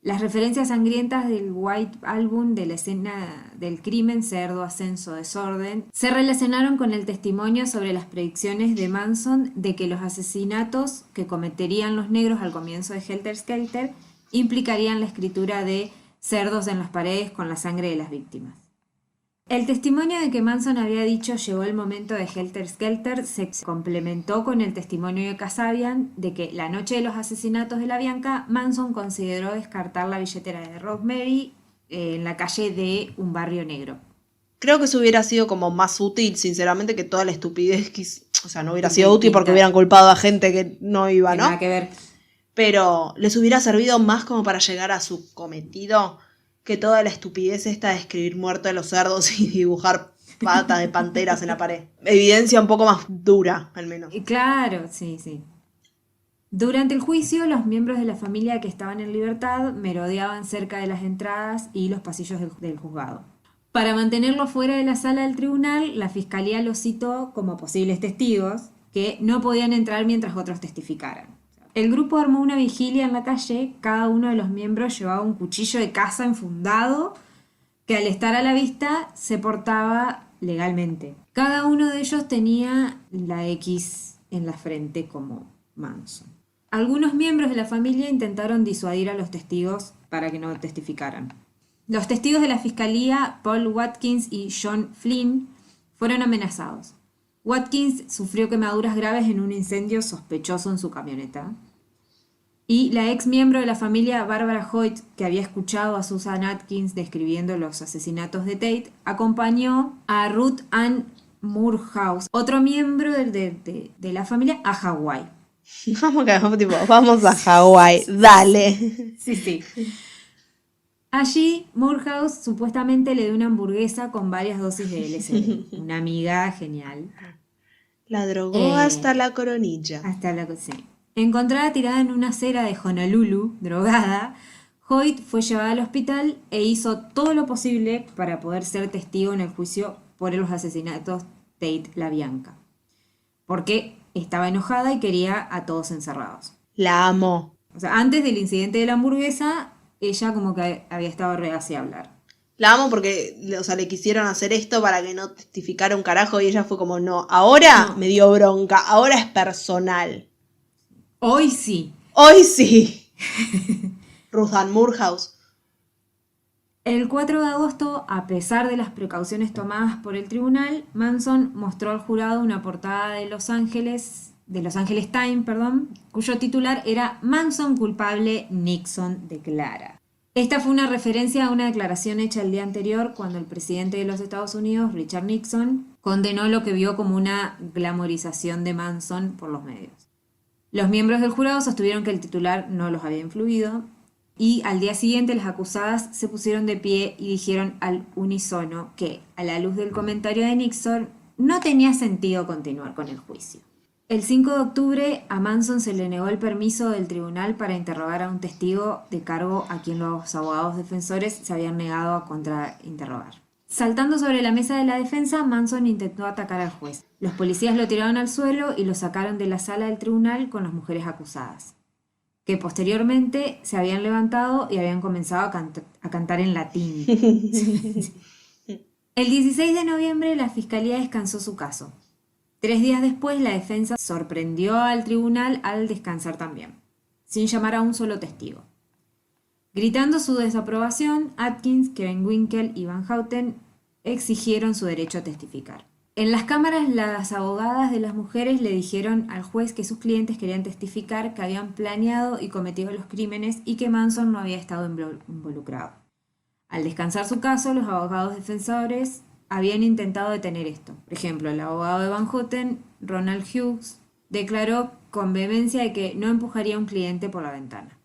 Las referencias sangrientas del White Album de la escena del crimen, cerdo, ascenso, desorden, se relacionaron con el testimonio sobre las predicciones de Manson de que los asesinatos que cometerían los negros al comienzo de Helter Skelter implicarían la escritura de cerdos en las paredes con la sangre de las víctimas. El testimonio de que Manson había dicho llegó el momento de Helter Skelter se complementó con el testimonio de Kasabian de que la noche de los asesinatos de LaBianca, Manson consideró descartar la billetera de Rosemary en la calle de un barrio negro. Creo que eso hubiera sido como más útil, sinceramente, que toda la estupidez o sea, no hubiera sido útil porque hubieran culpado a gente que no iba, ¿no? Nada que ver. Pero les hubiera servido más como para llegar a su cometido que toda la estupidez esta de escribir muerto de los cerdos y dibujar patas de panteras en la pared. Evidencia un poco más dura, al menos. Claro, sí. Durante el juicio, los miembros de la familia que estaban en libertad merodeaban cerca de las entradas y los pasillos del juzgado. Para mantenerlo fuera de la sala del tribunal, la fiscalía los citó como posibles testigos que no podían entrar mientras otros testificaran. El grupo armó una vigilia en la calle, cada uno de los miembros llevaba un cuchillo de caza enfundado que al estar a la vista se portaba legalmente. Cada uno de ellos tenía la X en la frente como Manson. Algunos miembros de la familia intentaron disuadir a los testigos para que no testificaran. Los testigos de la fiscalía, Paul Watkins y John Flynn, fueron amenazados. Watkins sufrió quemaduras graves en un incendio sospechoso en su camioneta. Y la ex miembro de la familia, Barbara Hoyt, que había escuchado a Susan Atkins describiendo los asesinatos de Tate, acompañó a Ruth Ann Moorhouse, otro miembro de la familia, a Hawái. Vamos a Hawái, dale. Sí. Allí, Moorhouse supuestamente le dio una hamburguesa con varias dosis de LSD. Una amiga genial. La drogó hasta la coronilla. Sí. Encontrada tirada en una acera de Honolulu, drogada, Hoyt fue llevada al hospital e hizo todo lo posible para poder ser testigo en el juicio por los asesinatos Tate LaBianca. Porque estaba enojada y quería a todos encerrados. La amo. O sea, antes del incidente de la hamburguesa, ella como que había estado reacia a hablar. La amo porque, le quisieron hacer esto para que no testificara un carajo y ella fue como, no, ahora me dio bronca, ahora es personal. Hoy sí. Hoy sí. Ruth Ann Moorhouse. El 4 de agosto, a pesar de las precauciones tomadas por el tribunal, Manson mostró al jurado una portada de Los Angeles Times, cuyo titular era Manson culpable, Nixon declara. Esta fue una referencia a una declaración hecha el día anterior cuando el presidente de los Estados Unidos, Richard Nixon, condenó lo que vio como una glamorización de Manson por los medios. Los miembros del jurado sostuvieron que el titular no los había influido y al día siguiente las acusadas se pusieron de pie y dijeron al unísono que, a la luz del comentario de Nixon, no tenía sentido continuar con el juicio. El 5 de octubre a Manson se le negó el permiso del tribunal para interrogar a un testigo de cargo a quien los abogados defensores se habían negado a contrainterrogar. Saltando sobre la mesa de la defensa, Manson intentó atacar al juez. Los policías lo tiraron al suelo y lo sacaron de la sala del tribunal con las mujeres acusadas, que posteriormente se habían levantado y habían comenzado a cantar en latín. El 16 de noviembre la fiscalía descansó su caso. 3 días después la defensa sorprendió al tribunal al descansar también, sin llamar a un solo testigo. Gritando su desaprobación, Atkins, Krenwinkel y Van Houten exigieron su derecho a testificar. En las cámaras, las abogadas de las mujeres le dijeron al juez que sus clientes querían testificar que habían planeado y cometido los crímenes y que Manson no había estado involucrado. Al descansar su caso, los abogados defensores habían intentado detener esto. Por ejemplo, el abogado de Van Houten, Ronald Hughes, declaró con vehemencia de que no empujaría a un cliente por la ventana.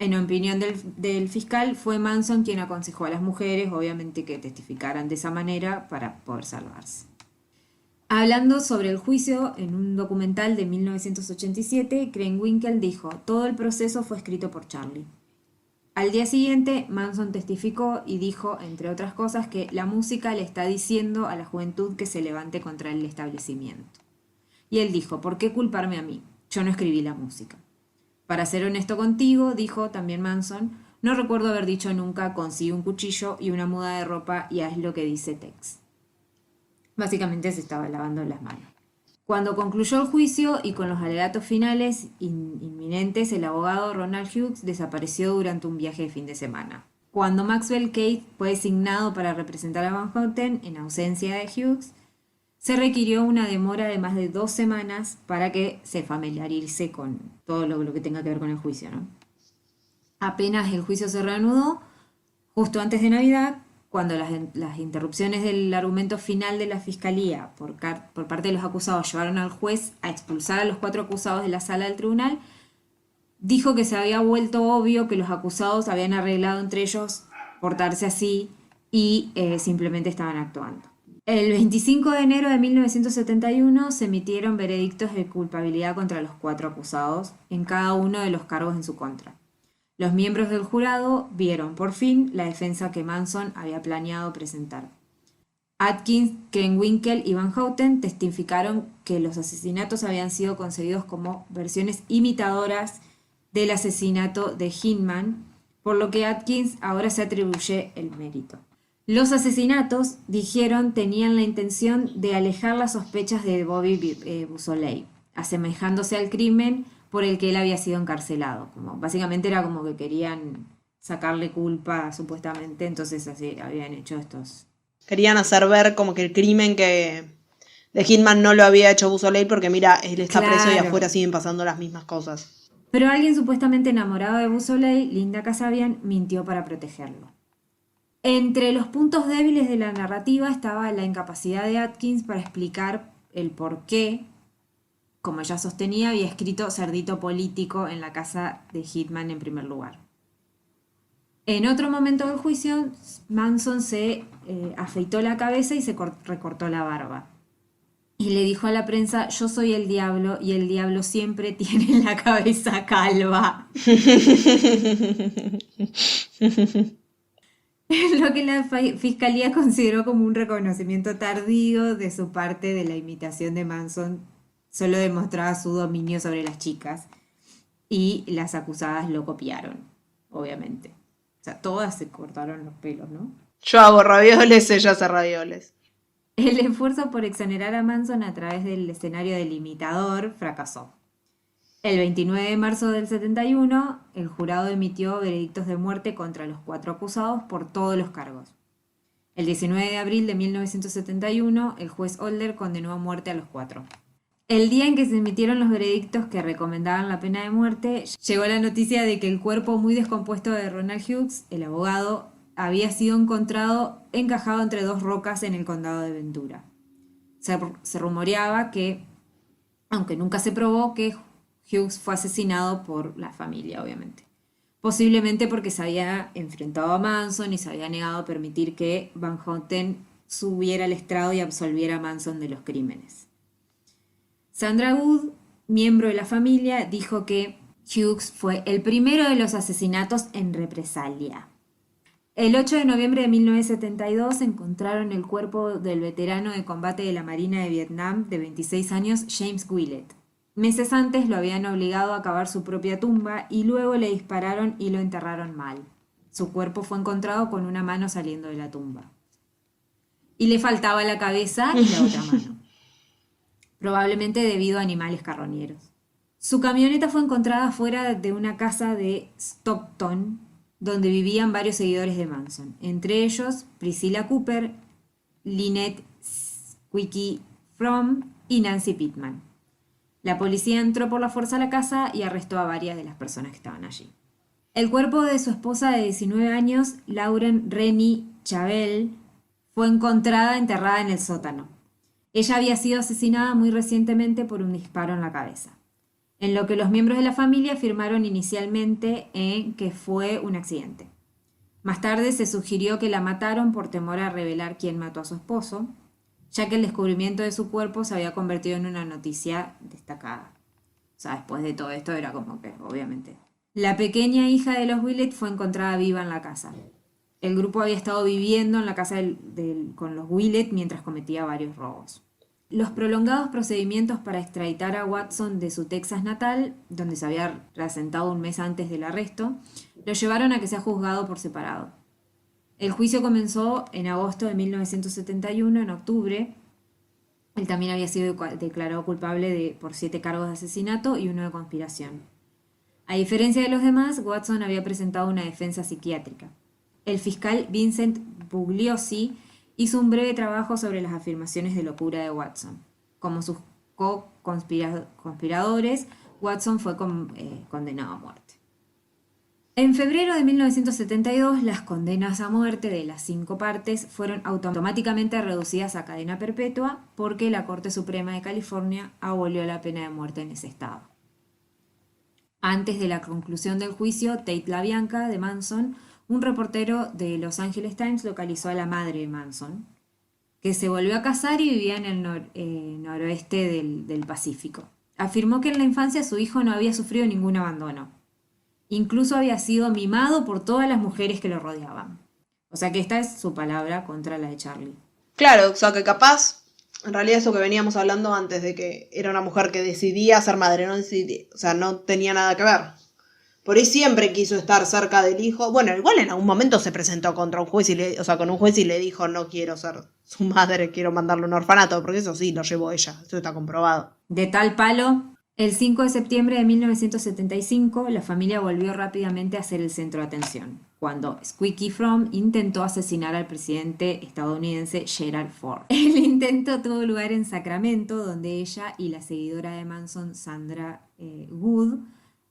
En opinión del fiscal, fue Manson quien aconsejó a las mujeres, obviamente, que testificaran de esa manera para poder salvarse. Hablando sobre el juicio, en un documental de 1987, Krenwinkel dijo: todo el proceso fue escrito por Charlie. Al día siguiente, Manson testificó y dijo, entre otras cosas, que la música le está diciendo a la juventud que se levante contra el establecimiento. Y él dijo: ¿por qué culparme a mí? Yo no escribí la música. Para ser honesto contigo, dijo también Manson, no recuerdo haber dicho nunca consigue un cuchillo y una muda de ropa y haz lo que dice Tex. Básicamente se estaba lavando las manos. Cuando concluyó el juicio y con los alegatos finales inminentes, el abogado Ronald Hughes desapareció durante un viaje de fin de semana. Cuando Maxwell Cade fue designado para representar a Van Houten en ausencia de Hughes, se requirió una demora de más de 2 semanas para que se familiarice con todo lo que tenga que ver con el juicio, ¿no? Apenas el juicio se reanudó, justo antes de Navidad, cuando las interrupciones del argumento final de la fiscalía por parte de los acusados llevaron al juez a expulsar a los 4 acusados de la sala del tribunal, dijo que se había vuelto obvio que los acusados habían arreglado entre ellos portarse así y simplemente estaban actuando. El 25 de enero de 1971 se emitieron veredictos de culpabilidad contra los 4 acusados en cada uno de los cargos en su contra. Los miembros del jurado vieron por fin la defensa que Manson había planeado presentar. Atkins, Krenwinkel y Van Houten testificaron que los asesinatos habían sido concebidos como versiones imitadoras del asesinato de Hinman, por lo que Atkins ahora se atribuye el mérito. Los asesinatos, dijeron, tenían la intención de alejar las sospechas de Bobby Beausoleil, asemejándose al crimen por el que él había sido encarcelado. Básicamente era como que querían sacarle culpa, supuestamente, entonces así habían hecho estos. Querían hacer ver como que el crimen de Hitman no lo había hecho Beausoleil porque mira, él está preso y afuera siguen pasando las mismas cosas. Pero alguien supuestamente enamorado de Beausoleil, Linda Kasabian, mintió para protegerlo. Entre los puntos débiles de la narrativa estaba la incapacidad de Atkins para explicar el por qué, como ella sostenía, había escrito Cerdito Político en la casa de Hitman en primer lugar. En otro momento del juicio, Manson se afeitó la cabeza y se recortó la barba. Y le dijo a la prensa: yo soy el diablo y el diablo siempre tiene la cabeza calva. Lo que la fiscalía consideró como un reconocimiento tardío de su parte de la imitación de Manson. Solo demostraba su dominio sobre las chicas y las acusadas lo copiaron, obviamente. O sea, todas se cortaron los pelos, ¿no? Yo hago ravioles, ella hace ravioles. El esfuerzo por exonerar a Manson a través del escenario del imitador fracasó. El 29 de marzo del 71, el jurado emitió veredictos de muerte contra los 4 acusados por todos los cargos. El 19 de abril de 1971, el juez Holder condenó a muerte a los 4. El día en que se emitieron los veredictos que recomendaban la pena de muerte, llegó la noticia de que el cuerpo muy descompuesto de Ronald Hughes, el abogado, había sido encontrado encajado entre 2 rocas en el condado de Ventura. Se rumoreaba que, aunque nunca se probó, que Hughes fue asesinado por la familia, obviamente. Posiblemente porque se había enfrentado a Manson y se había negado a permitir que Van Houten subiera al estrado y absolviera a Manson de los crímenes. Sandra Wood, miembro de la familia, dijo que Hughes fue el primero de los asesinatos en represalia. El 8 de noviembre de 1972 encontraron el cuerpo del veterano de combate de la Marina de Vietnam de 26 años, James Willett. Meses antes lo habían obligado a cavar su propia tumba y luego le dispararon y lo enterraron mal. Su cuerpo fue encontrado con una mano saliendo de la tumba. Y le faltaba la cabeza y la otra mano. Probablemente debido a animales carroñeros. Su camioneta fue encontrada fuera de una casa de Stockton, donde vivían varios seguidores de Manson, entre ellos Priscilla Cooper, Lynette Squeaky Fromm y Nancy Pittman. La policía entró por la fuerza a la casa y arrestó a varias de las personas que estaban allí. El cuerpo de su esposa de 19 años, Lauren Rennie Chabel, fue encontrada enterrada en el sótano. Ella había sido asesinada muy recientemente por un disparo en la cabeza, en lo que los miembros de la familia afirmaron inicialmente que fue un accidente. Más tarde se sugirió que la mataron por temor a revelar quién mató a su esposo, ya que el descubrimiento de su cuerpo se había convertido en una noticia destacada. O sea, después de todo esto era como que, obviamente. La pequeña hija de los Willett fue encontrada viva en la casa. El grupo había estado viviendo en la casa con los Willett mientras cometía varios robos. Los prolongados procedimientos para extraditar a Watson de su Texas natal, donde se había reasentado un mes antes del arresto, lo llevaron a que sea juzgado por separado. El juicio comenzó en agosto de 1971. En octubre, él también había sido declarado culpable por 7 cargos de asesinato y 1 de conspiración. A diferencia de los demás, Watson había presentado una defensa psiquiátrica. El fiscal Vincent Bugliosi hizo un breve trabajo sobre las afirmaciones de locura de Watson. Como sus co-conspiradores, Watson fue condenado a muerte. En febrero de 1972, las condenas a muerte de las 5 partes fueron automáticamente reducidas a cadena perpetua porque la Corte Suprema de California abolió la pena de muerte en ese estado. Antes de la conclusión del juicio, Tate LaBianca de Manson, un reportero de Los Angeles Times, localizó a la madre de Manson, que se volvió a casar y vivía en el noroeste del Pacífico. Afirmó que en la infancia su hijo no había sufrido ningún abandono. Incluso había sido mimado por todas las mujeres que lo rodeaban. O sea que esta es su palabra contra la de Charlie. Claro, o sea que capaz, en realidad eso que veníamos hablando antes, de que era una mujer que decidía ser madre, no decidía, o sea, no tenía nada que ver. Por ahí siempre quiso estar cerca del hijo. Bueno, igual en algún momento se presentó contra un juez con un juez y le dijo, no quiero ser su madre, quiero mandarle a un orfanato, porque eso sí, lo llevó ella, eso está comprobado. De tal palo, el 5 de septiembre de 1975, la familia volvió rápidamente a ser el centro de atención, cuando Squeaky Fromm intentó asesinar al presidente estadounidense Gerald Ford. El intento tuvo lugar en Sacramento, donde ella y la seguidora de Manson, Sandra Good,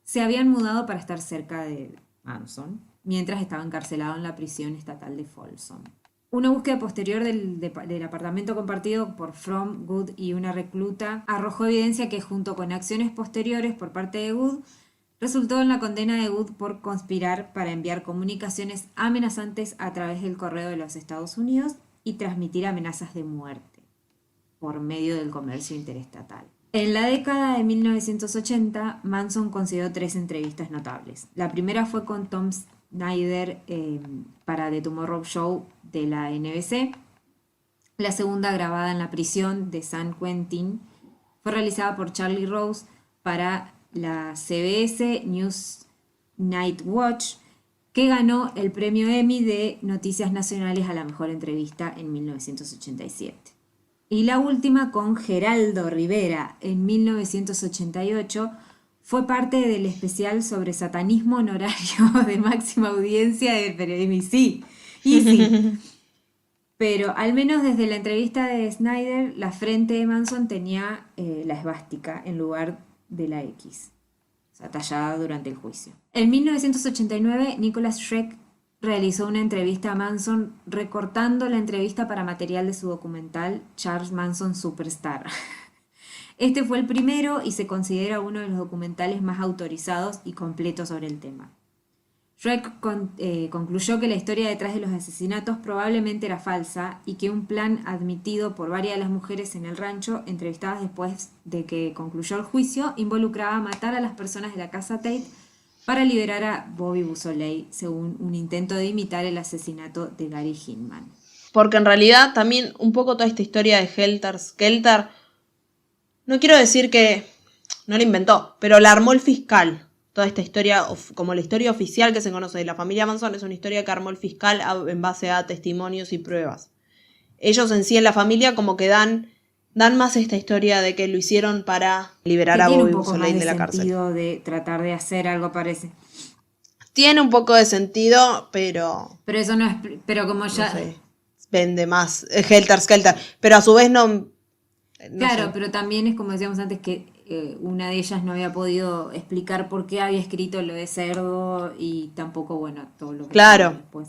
se habían mudado para estar cerca de Manson, mientras estaba encarcelado en la prisión estatal de Folsom. Una búsqueda posterior del apartamento compartido por Fromm, Good y una recluta arrojó evidencia que, junto con acciones posteriores por parte de Good, resultó en la condena de Good por conspirar para enviar comunicaciones amenazantes a través del correo de los Estados Unidos y transmitir amenazas de muerte por medio del comercio interestatal. En la década de 1980, Manson concedió 3 entrevistas notables. La primera fue con Tom Snyder para The Tomorrow Show de la NBC. La segunda, grabada en la prisión de San Quentin, fue realizada por Charlie Rose para la CBS News Night Watch, que ganó el premio Emmy de Noticias Nacionales a la mejor entrevista en 1987. Y la última, con Geraldo Rivera, en 1988, fue parte del especial sobre satanismo honorario de máxima audiencia de periodismo. Y sí, pero al menos desde la entrevista de Snyder, la frente de Manson tenía la esvástica en lugar de la X, o sea, tallada durante el juicio. En 1989, Nicholas Schreck realizó una entrevista a Manson recortando la entrevista para material de su documental Charles Manson Superstar. Este fue el primero y se considera uno de los documentales más autorizados y completos sobre el tema. Schreck concluyó que la historia detrás de los asesinatos probablemente era falsa y que un plan admitido por varias de las mujeres en el rancho, entrevistadas después de que concluyó el juicio, involucraba matar a las personas de la casa Tate para liberar a Bobby Beausoleil, según un intento de imitar el asesinato de Gary Hinman. Porque en realidad también un poco toda esta historia de Helter Skelter, no quiero decir que no la inventó, pero la armó el fiscal. Toda esta historia, como la historia oficial que se conoce de la familia Manson, es una historia que armó el fiscal en base a testimonios y pruebas. Ellos en sí en la familia como que dan más esta historia de que lo hicieron para liberar a Bobby Beausoleil de la cárcel. Tiene un poco más de sentido de tratar de hacer algo, parece. Tiene un poco de sentido, pero... Pero eso no es... Pero como ya... No sé, vende más Helter Skelter. Pero a su vez no claro, sé. pero también es como decíamos antes que una de ellas no había podido explicar por qué había escrito lo de cerdo y tampoco, bueno, todo lo que... Claro. Después.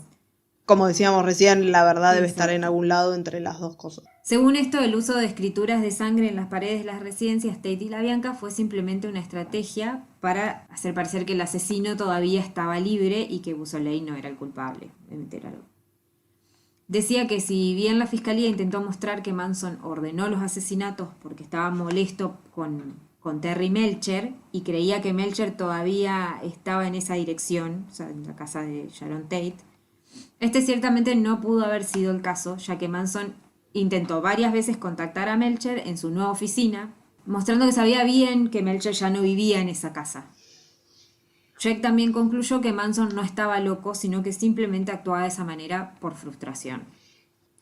Como decíamos recién, la verdad debe Exacto. estar en algún lado entre las dos cosas. Según esto, el uso de escrituras de sangre en las paredes de las residencias Tate y La Bianca fue simplemente una estrategia para hacer parecer que el asesino todavía estaba libre y que Beausoleil no era el culpable de meter algo. Decía que si bien la fiscalía intentó mostrar que Manson ordenó los asesinatos porque estaba molesto con Terry Melcher y creía que Melcher todavía estaba en esa dirección, o sea, en la casa de Sharon Tate, este ciertamente no pudo haber sido el caso, ya que Manson intentó varias veces contactar a Melcher en su nueva oficina, mostrando que sabía bien que Melcher ya no vivía en esa casa. Jack también concluyó que Manson no estaba loco, sino que simplemente actuaba de esa manera por frustración.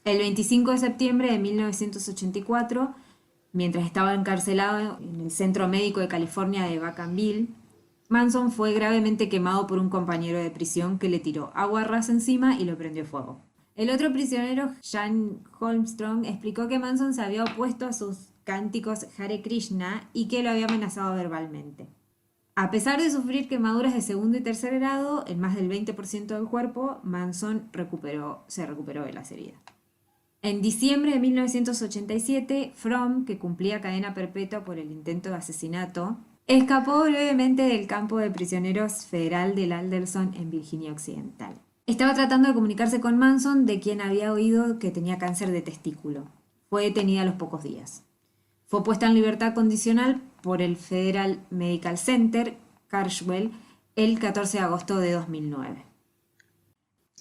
El 25 de septiembre de 1984, mientras estaba encarcelado en el Centro Médico de California de Vacaville, Manson fue gravemente quemado por un compañero de prisión que le tiró agua ras encima y lo prendió fuego. El otro prisionero, Jan Holmstrom, explicó que Manson se había opuesto a sus cánticos Hare Krishna y que lo había amenazado verbalmente. A pesar de sufrir quemaduras de segundo y tercer grado en más del 20% del cuerpo, Manson se recuperó de las heridas. En diciembre de 1987, Fromm, que cumplía cadena perpetua por el intento de asesinato, escapó brevemente del campo de prisioneros federal del Alderson en Virginia Occidental. Estaba tratando de comunicarse con Manson, de quien había oído que tenía cáncer de testículo. Fue detenida a los pocos días. Fue puesta en libertad condicional por el Federal Medical Center, Carswell, el 14 de agosto de 2009.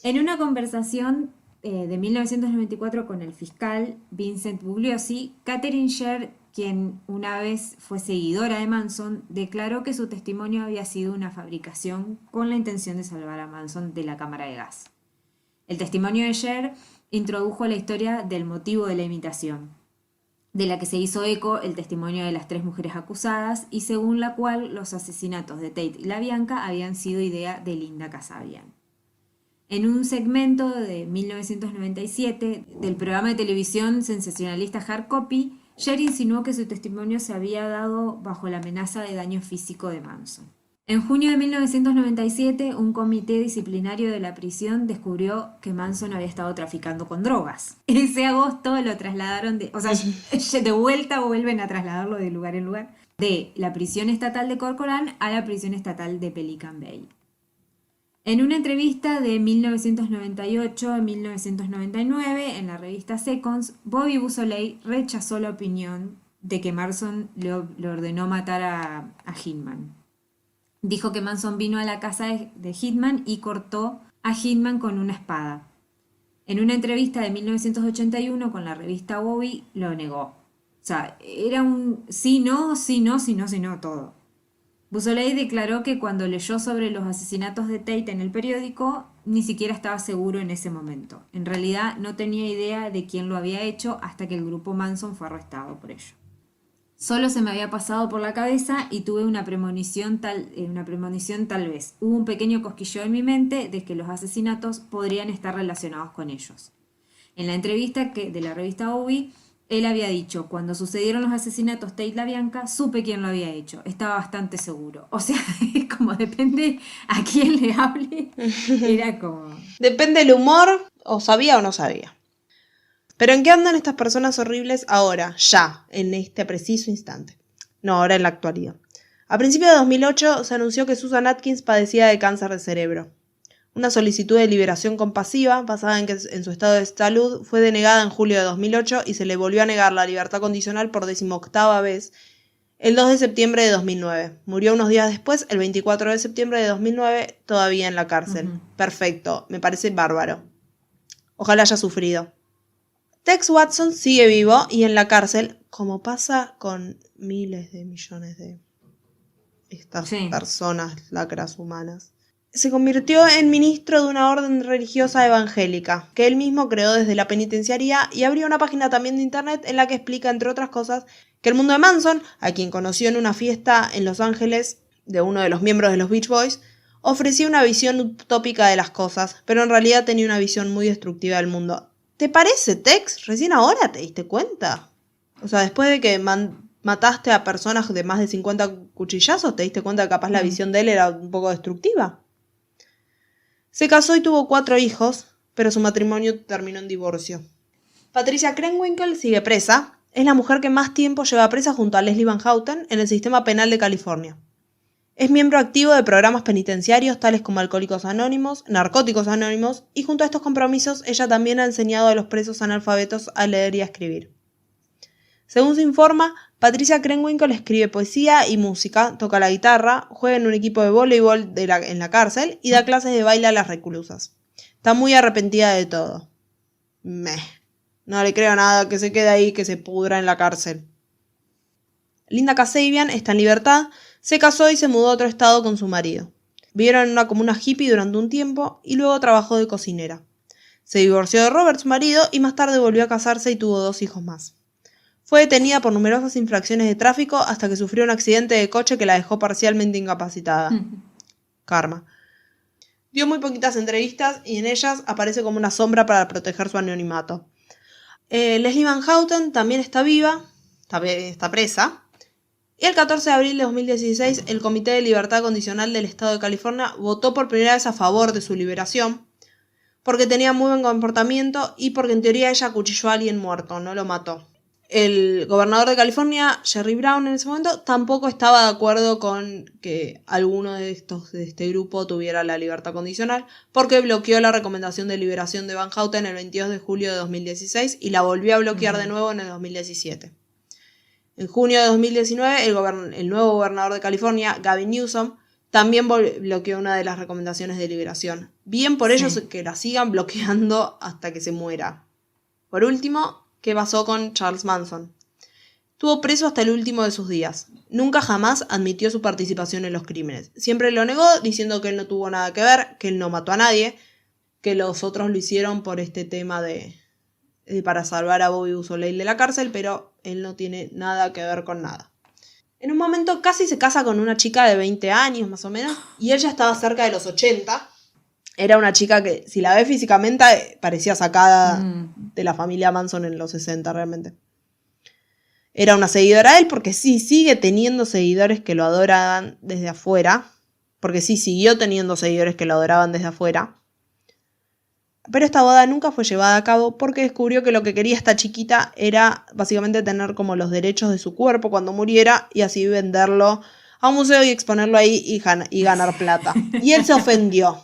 En una conversación de 1994 con el fiscal Vincent Bugliosi, Catherine Sher, quien una vez fue seguidora de Manson, declaró que su testimonio había sido una fabricación con la intención de salvar a Manson de la cámara de gas. El testimonio de Sher introdujo la historia del motivo de la imitación, de la que se hizo eco el testimonio de las 3 mujeres acusadas y según la cual los asesinatos de Tate y LaBianca habían sido idea de Linda Kasabian. En un segmento de 1997 del programa de televisión sensacionalista Hard Copy, Sher insinuó que su testimonio se había dado bajo la amenaza de daño físico de Manson. En junio de 1997, un comité disciplinario de la prisión descubrió que Manson había estado traficando con drogas. Ese agosto lo trasladaron de vuelta vuelven a trasladarlo de lugar en lugar, de la prisión estatal de Corcoran a la prisión estatal de Pelican Bay. En una entrevista de 1998 a 1999 en la revista Seconds, Bobby Beausoleil rechazó la opinión de que Manson le ordenó matar a Hitman. Dijo que Manson vino a la casa de Hitman y cortó a Hitman con una espada. En una entrevista de 1981 con la revista Bowie lo negó. O sea, era un sí, no, todo. Beausoleil declaró que cuando leyó sobre los asesinatos de Tate en el periódico, ni siquiera estaba seguro en ese momento. En realidad no tenía idea de quién lo había hecho hasta que el grupo Manson fue arrestado por ello. Solo se me había pasado por la cabeza y tuve una premonición tal vez. Hubo un pequeño cosquilleo en mi mente de que los asesinatos podrían estar relacionados con ellos. En la entrevista de la revista Bowie, él había dicho, cuando sucedieron los asesinatos Tate y LaBianca, supe quién lo había hecho, estaba bastante seguro. O sea, como depende a quién le hable, era como... Depende del humor, o sabía o no sabía. Pero ¿en qué andan estas personas horribles ahora, ya, en este preciso instante? No, ahora en la actualidad. A principios de 2008 se anunció que Susan Atkins padecía de cáncer de cerebro. Una solicitud de liberación compasiva, basada en que en su estado de salud, fue denegada en julio de 2008 y se le volvió a negar la libertad condicional por 18ª vez el 2 de septiembre de 2009. Murió unos días después, el 24 de septiembre de 2009, todavía en la cárcel. Perfecto, me parece bárbaro. Ojalá haya sufrido. Tex Watson sigue vivo y en la cárcel, como pasa con miles de millones de estas personas lacras humanas. Se convirtió en ministro de una orden religiosa evangélica, que él mismo creó desde la penitenciaría y abrió una página también de internet en la que explica, entre otras cosas, que el mundo de Manson, a quien conoció en una fiesta en Los Ángeles de uno de los miembros de los Beach Boys, ofrecía una visión utópica de las cosas, pero en realidad tenía una visión muy destructiva del mundo. ¿Te parece, Tex? ¿Recién ahora te diste cuenta? O sea, después de que mataste a personas de más de 50 cuchillazos, ¿te diste cuenta que capaz la visión de él era un poco destructiva? Se casó y tuvo 4 hijos, pero su matrimonio terminó en divorcio. Patricia Krenwinkel sigue presa. Es la mujer que más tiempo lleva presa junto a Leslie Van Houten en el sistema penal de California. Es miembro activo de programas penitenciarios tales como Alcohólicos Anónimos, Narcóticos Anónimos, y junto a estos compromisos ella también ha enseñado a los presos analfabetos a leer y a escribir. Según se informa, Patricia Krenwinkel escribe poesía y música, toca la guitarra, juega en un equipo de voleibol en la cárcel y da clases de baile a las reclusas. Está muy arrepentida de todo. No le creo nada, que se quede ahí, que se pudra en la cárcel. Linda Kasabian está en libertad, se casó y se mudó a otro estado con su marido. Vivieron en una comuna hippie durante un tiempo y luego trabajó de cocinera. Se divorció de Robert, su marido, y más tarde volvió a casarse y tuvo 2 hijos más. Fue detenida por numerosas infracciones de tráfico hasta que sufrió un accidente de coche que la dejó parcialmente incapacitada. Karma. Dio muy poquitas entrevistas y en ellas aparece como una sombra para proteger su anonimato. Leslie Van Houten también está viva, está presa. Y el 14 de abril de 2016, el Comité de Libertad Condicional del Estado de California votó por primera vez a favor de su liberación, porque tenía muy buen comportamiento y porque en teoría ella acuchilló a alguien muerto, no lo mató. El gobernador de California, Jerry Brown, en ese momento, tampoco estaba de acuerdo con que alguno de este grupo tuviera la libertad condicional, porque bloqueó la recomendación de liberación de Van Houten el 22 de julio de 2016 y la volvió a bloquear de nuevo en el 2017. En junio de 2019, el nuevo gobernador de California, Gavin Newsom, también bloqueó una de las recomendaciones de liberación. Bien por ellos que la sigan bloqueando hasta que se muera. Por último, ¿qué pasó con Charles Manson? Estuvo preso hasta el último de sus días. Nunca jamás admitió su participación en los crímenes. Siempre lo negó, diciendo que él no tuvo nada que ver, que él no mató a nadie, que los otros lo hicieron por este tema para salvar a Bobby Soleil de la cárcel, pero él no tiene nada que ver con nada. En un momento casi se casa con una chica de 20 años más o menos, y él ya estaba cerca de los 80. Era una chica que, si la ves físicamente, parecía sacada de la familia Manson en los 60 realmente. Era una seguidora de él porque sí, sigue teniendo seguidores que lo adoraban desde afuera. Porque sí, siguió teniendo seguidores que lo adoraban desde afuera. Pero esta boda nunca fue llevada a cabo porque descubrió que lo que quería esta chiquita era básicamente tener como los derechos de su cuerpo cuando muriera y así venderlo a un museo y exponerlo ahí y ganar plata. Y él se ofendió.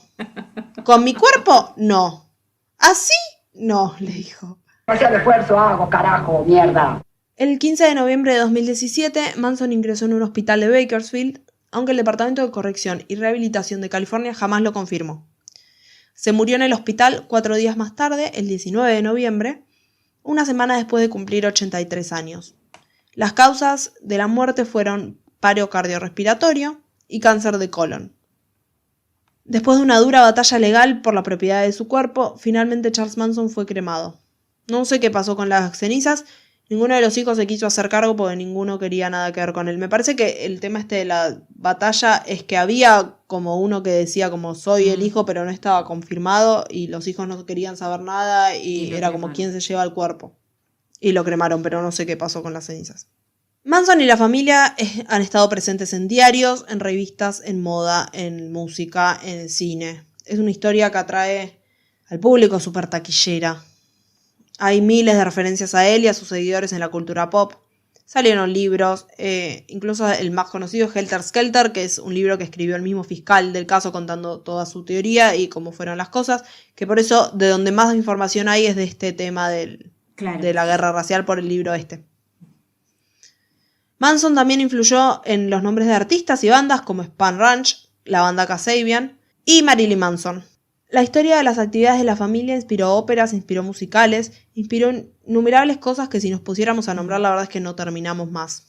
¿Con mi cuerpo? No. ¿Así? No, le dijo. Demasiado esfuerzo hago, carajo, mierda. El 15 de noviembre de 2017, Manson ingresó en un hospital de Bakersfield, aunque el Departamento de Corrección y Rehabilitación de California jamás lo confirmó. Se murió en el hospital 4 días más tarde, el 19 de noviembre, una semana después de cumplir 83 años. Las causas de la muerte fueron paro cardiorrespiratorio y cáncer de colon. Después de una dura batalla legal por la propiedad de su cuerpo, finalmente Charles Manson fue cremado. No sé qué pasó con las cenizas, ninguno de los hijos se quiso hacer cargo porque ninguno quería nada que ver con él. Me parece que el tema de la batalla es que había como uno que decía como soy el hijo, pero no estaba confirmado y los hijos no querían saber nada y era como quién se lleva el cuerpo. Y lo cremaron, pero no sé qué pasó con las cenizas. Manson y la familia han estado presentes en diarios, en revistas, en moda, en música, en cine. Es una historia que atrae al público, súper taquillera. Hay miles de referencias a él y a sus seguidores en la cultura pop. Salieron libros, incluso el más conocido es Helter Skelter, que es un libro que escribió el mismo fiscal del caso contando toda su teoría y cómo fueron las cosas, que por eso de donde más información hay es de este tema de la guerra racial por el libro este. Manson también influyó en los nombres de artistas y bandas como Spahn Ranch, la banda Kasabian y Marilyn Manson. La historia de las actividades de la familia inspiró óperas, inspiró musicales, inspiró innumerables cosas que si nos pusiéramos a nombrar la verdad es que no terminamos más.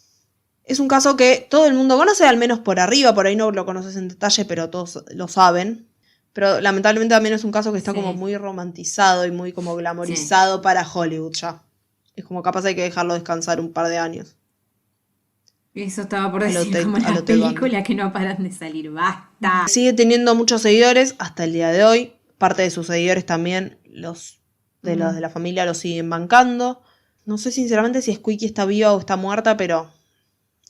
Es un caso que todo el mundo conoce, al menos por arriba, por ahí no lo conoces en detalle, pero todos lo saben. Pero lamentablemente también es un caso que está como muy romantizado y muy como glamorizado para Hollywood ya. Es como capaz hay que dejarlo descansar un par de años. Eso estaba por decir, como las películas que no paran de salir. ¡Basta! Sigue teniendo muchos seguidores hasta el día de hoy. Parte de sus seguidores también, los de la familia, lo siguen bancando. No sé sinceramente si Squeaky está viva o está muerta, pero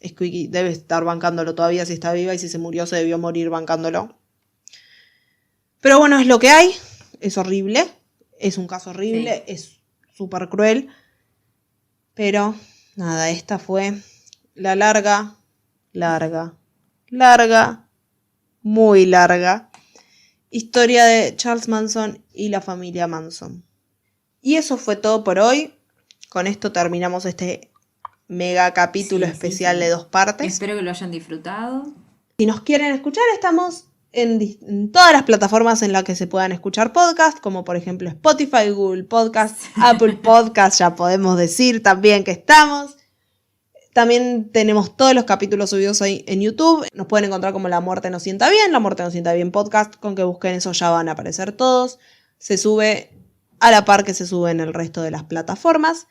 Squeaky debe estar bancándolo todavía si está viva y si se murió se debió morir bancándolo. Pero bueno, es lo que hay. Es horrible. Es un caso horrible. Sí. Es súper cruel. Pero nada, esta fue la larga, muy larga historia de Charles Manson y la familia Manson. Y eso fue todo por hoy. Con esto terminamos este mega capítulo especial de 2 partes. Espero que lo hayan disfrutado. Si nos quieren escuchar, estamos en todas las plataformas en las que se puedan escuchar podcasts, como por ejemplo Spotify, Google Podcasts, Apple Podcasts, ya podemos decir también que estamos. También tenemos todos los capítulos subidos ahí en YouTube. Nos pueden encontrar como La Muerte No Sienta Bien, La Muerte No Sienta Bien Podcast. Con que busquen eso ya van a aparecer todos. Se sube a la par que se sube en el resto de las plataformas.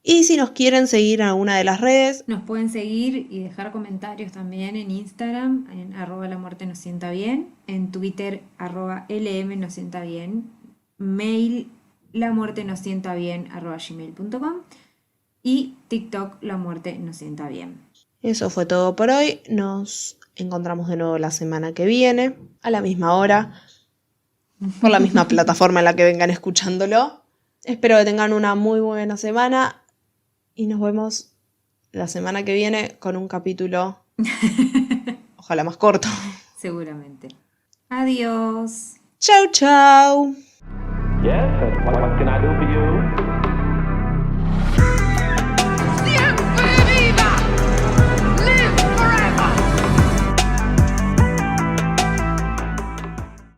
Y si nos quieren seguir en alguna de las redes, nos pueden seguir y dejar comentarios también en Instagram, en @lamuertenosientabien, en Twitter, @lmnosientabien, mail lamuertenosientabien@gmail.com y TikTok La Muerte No Sienta Bien. Eso fue todo por hoy. Nos encontramos de nuevo la semana que viene, a la misma hora, por la misma plataforma en la que vengan escuchándolo. Espero que tengan una muy buena semana. Y nos vemos la semana que viene con un capítulo, ojalá más corto. Seguramente. Adiós. Chau, chau. Yes, what can I do for you?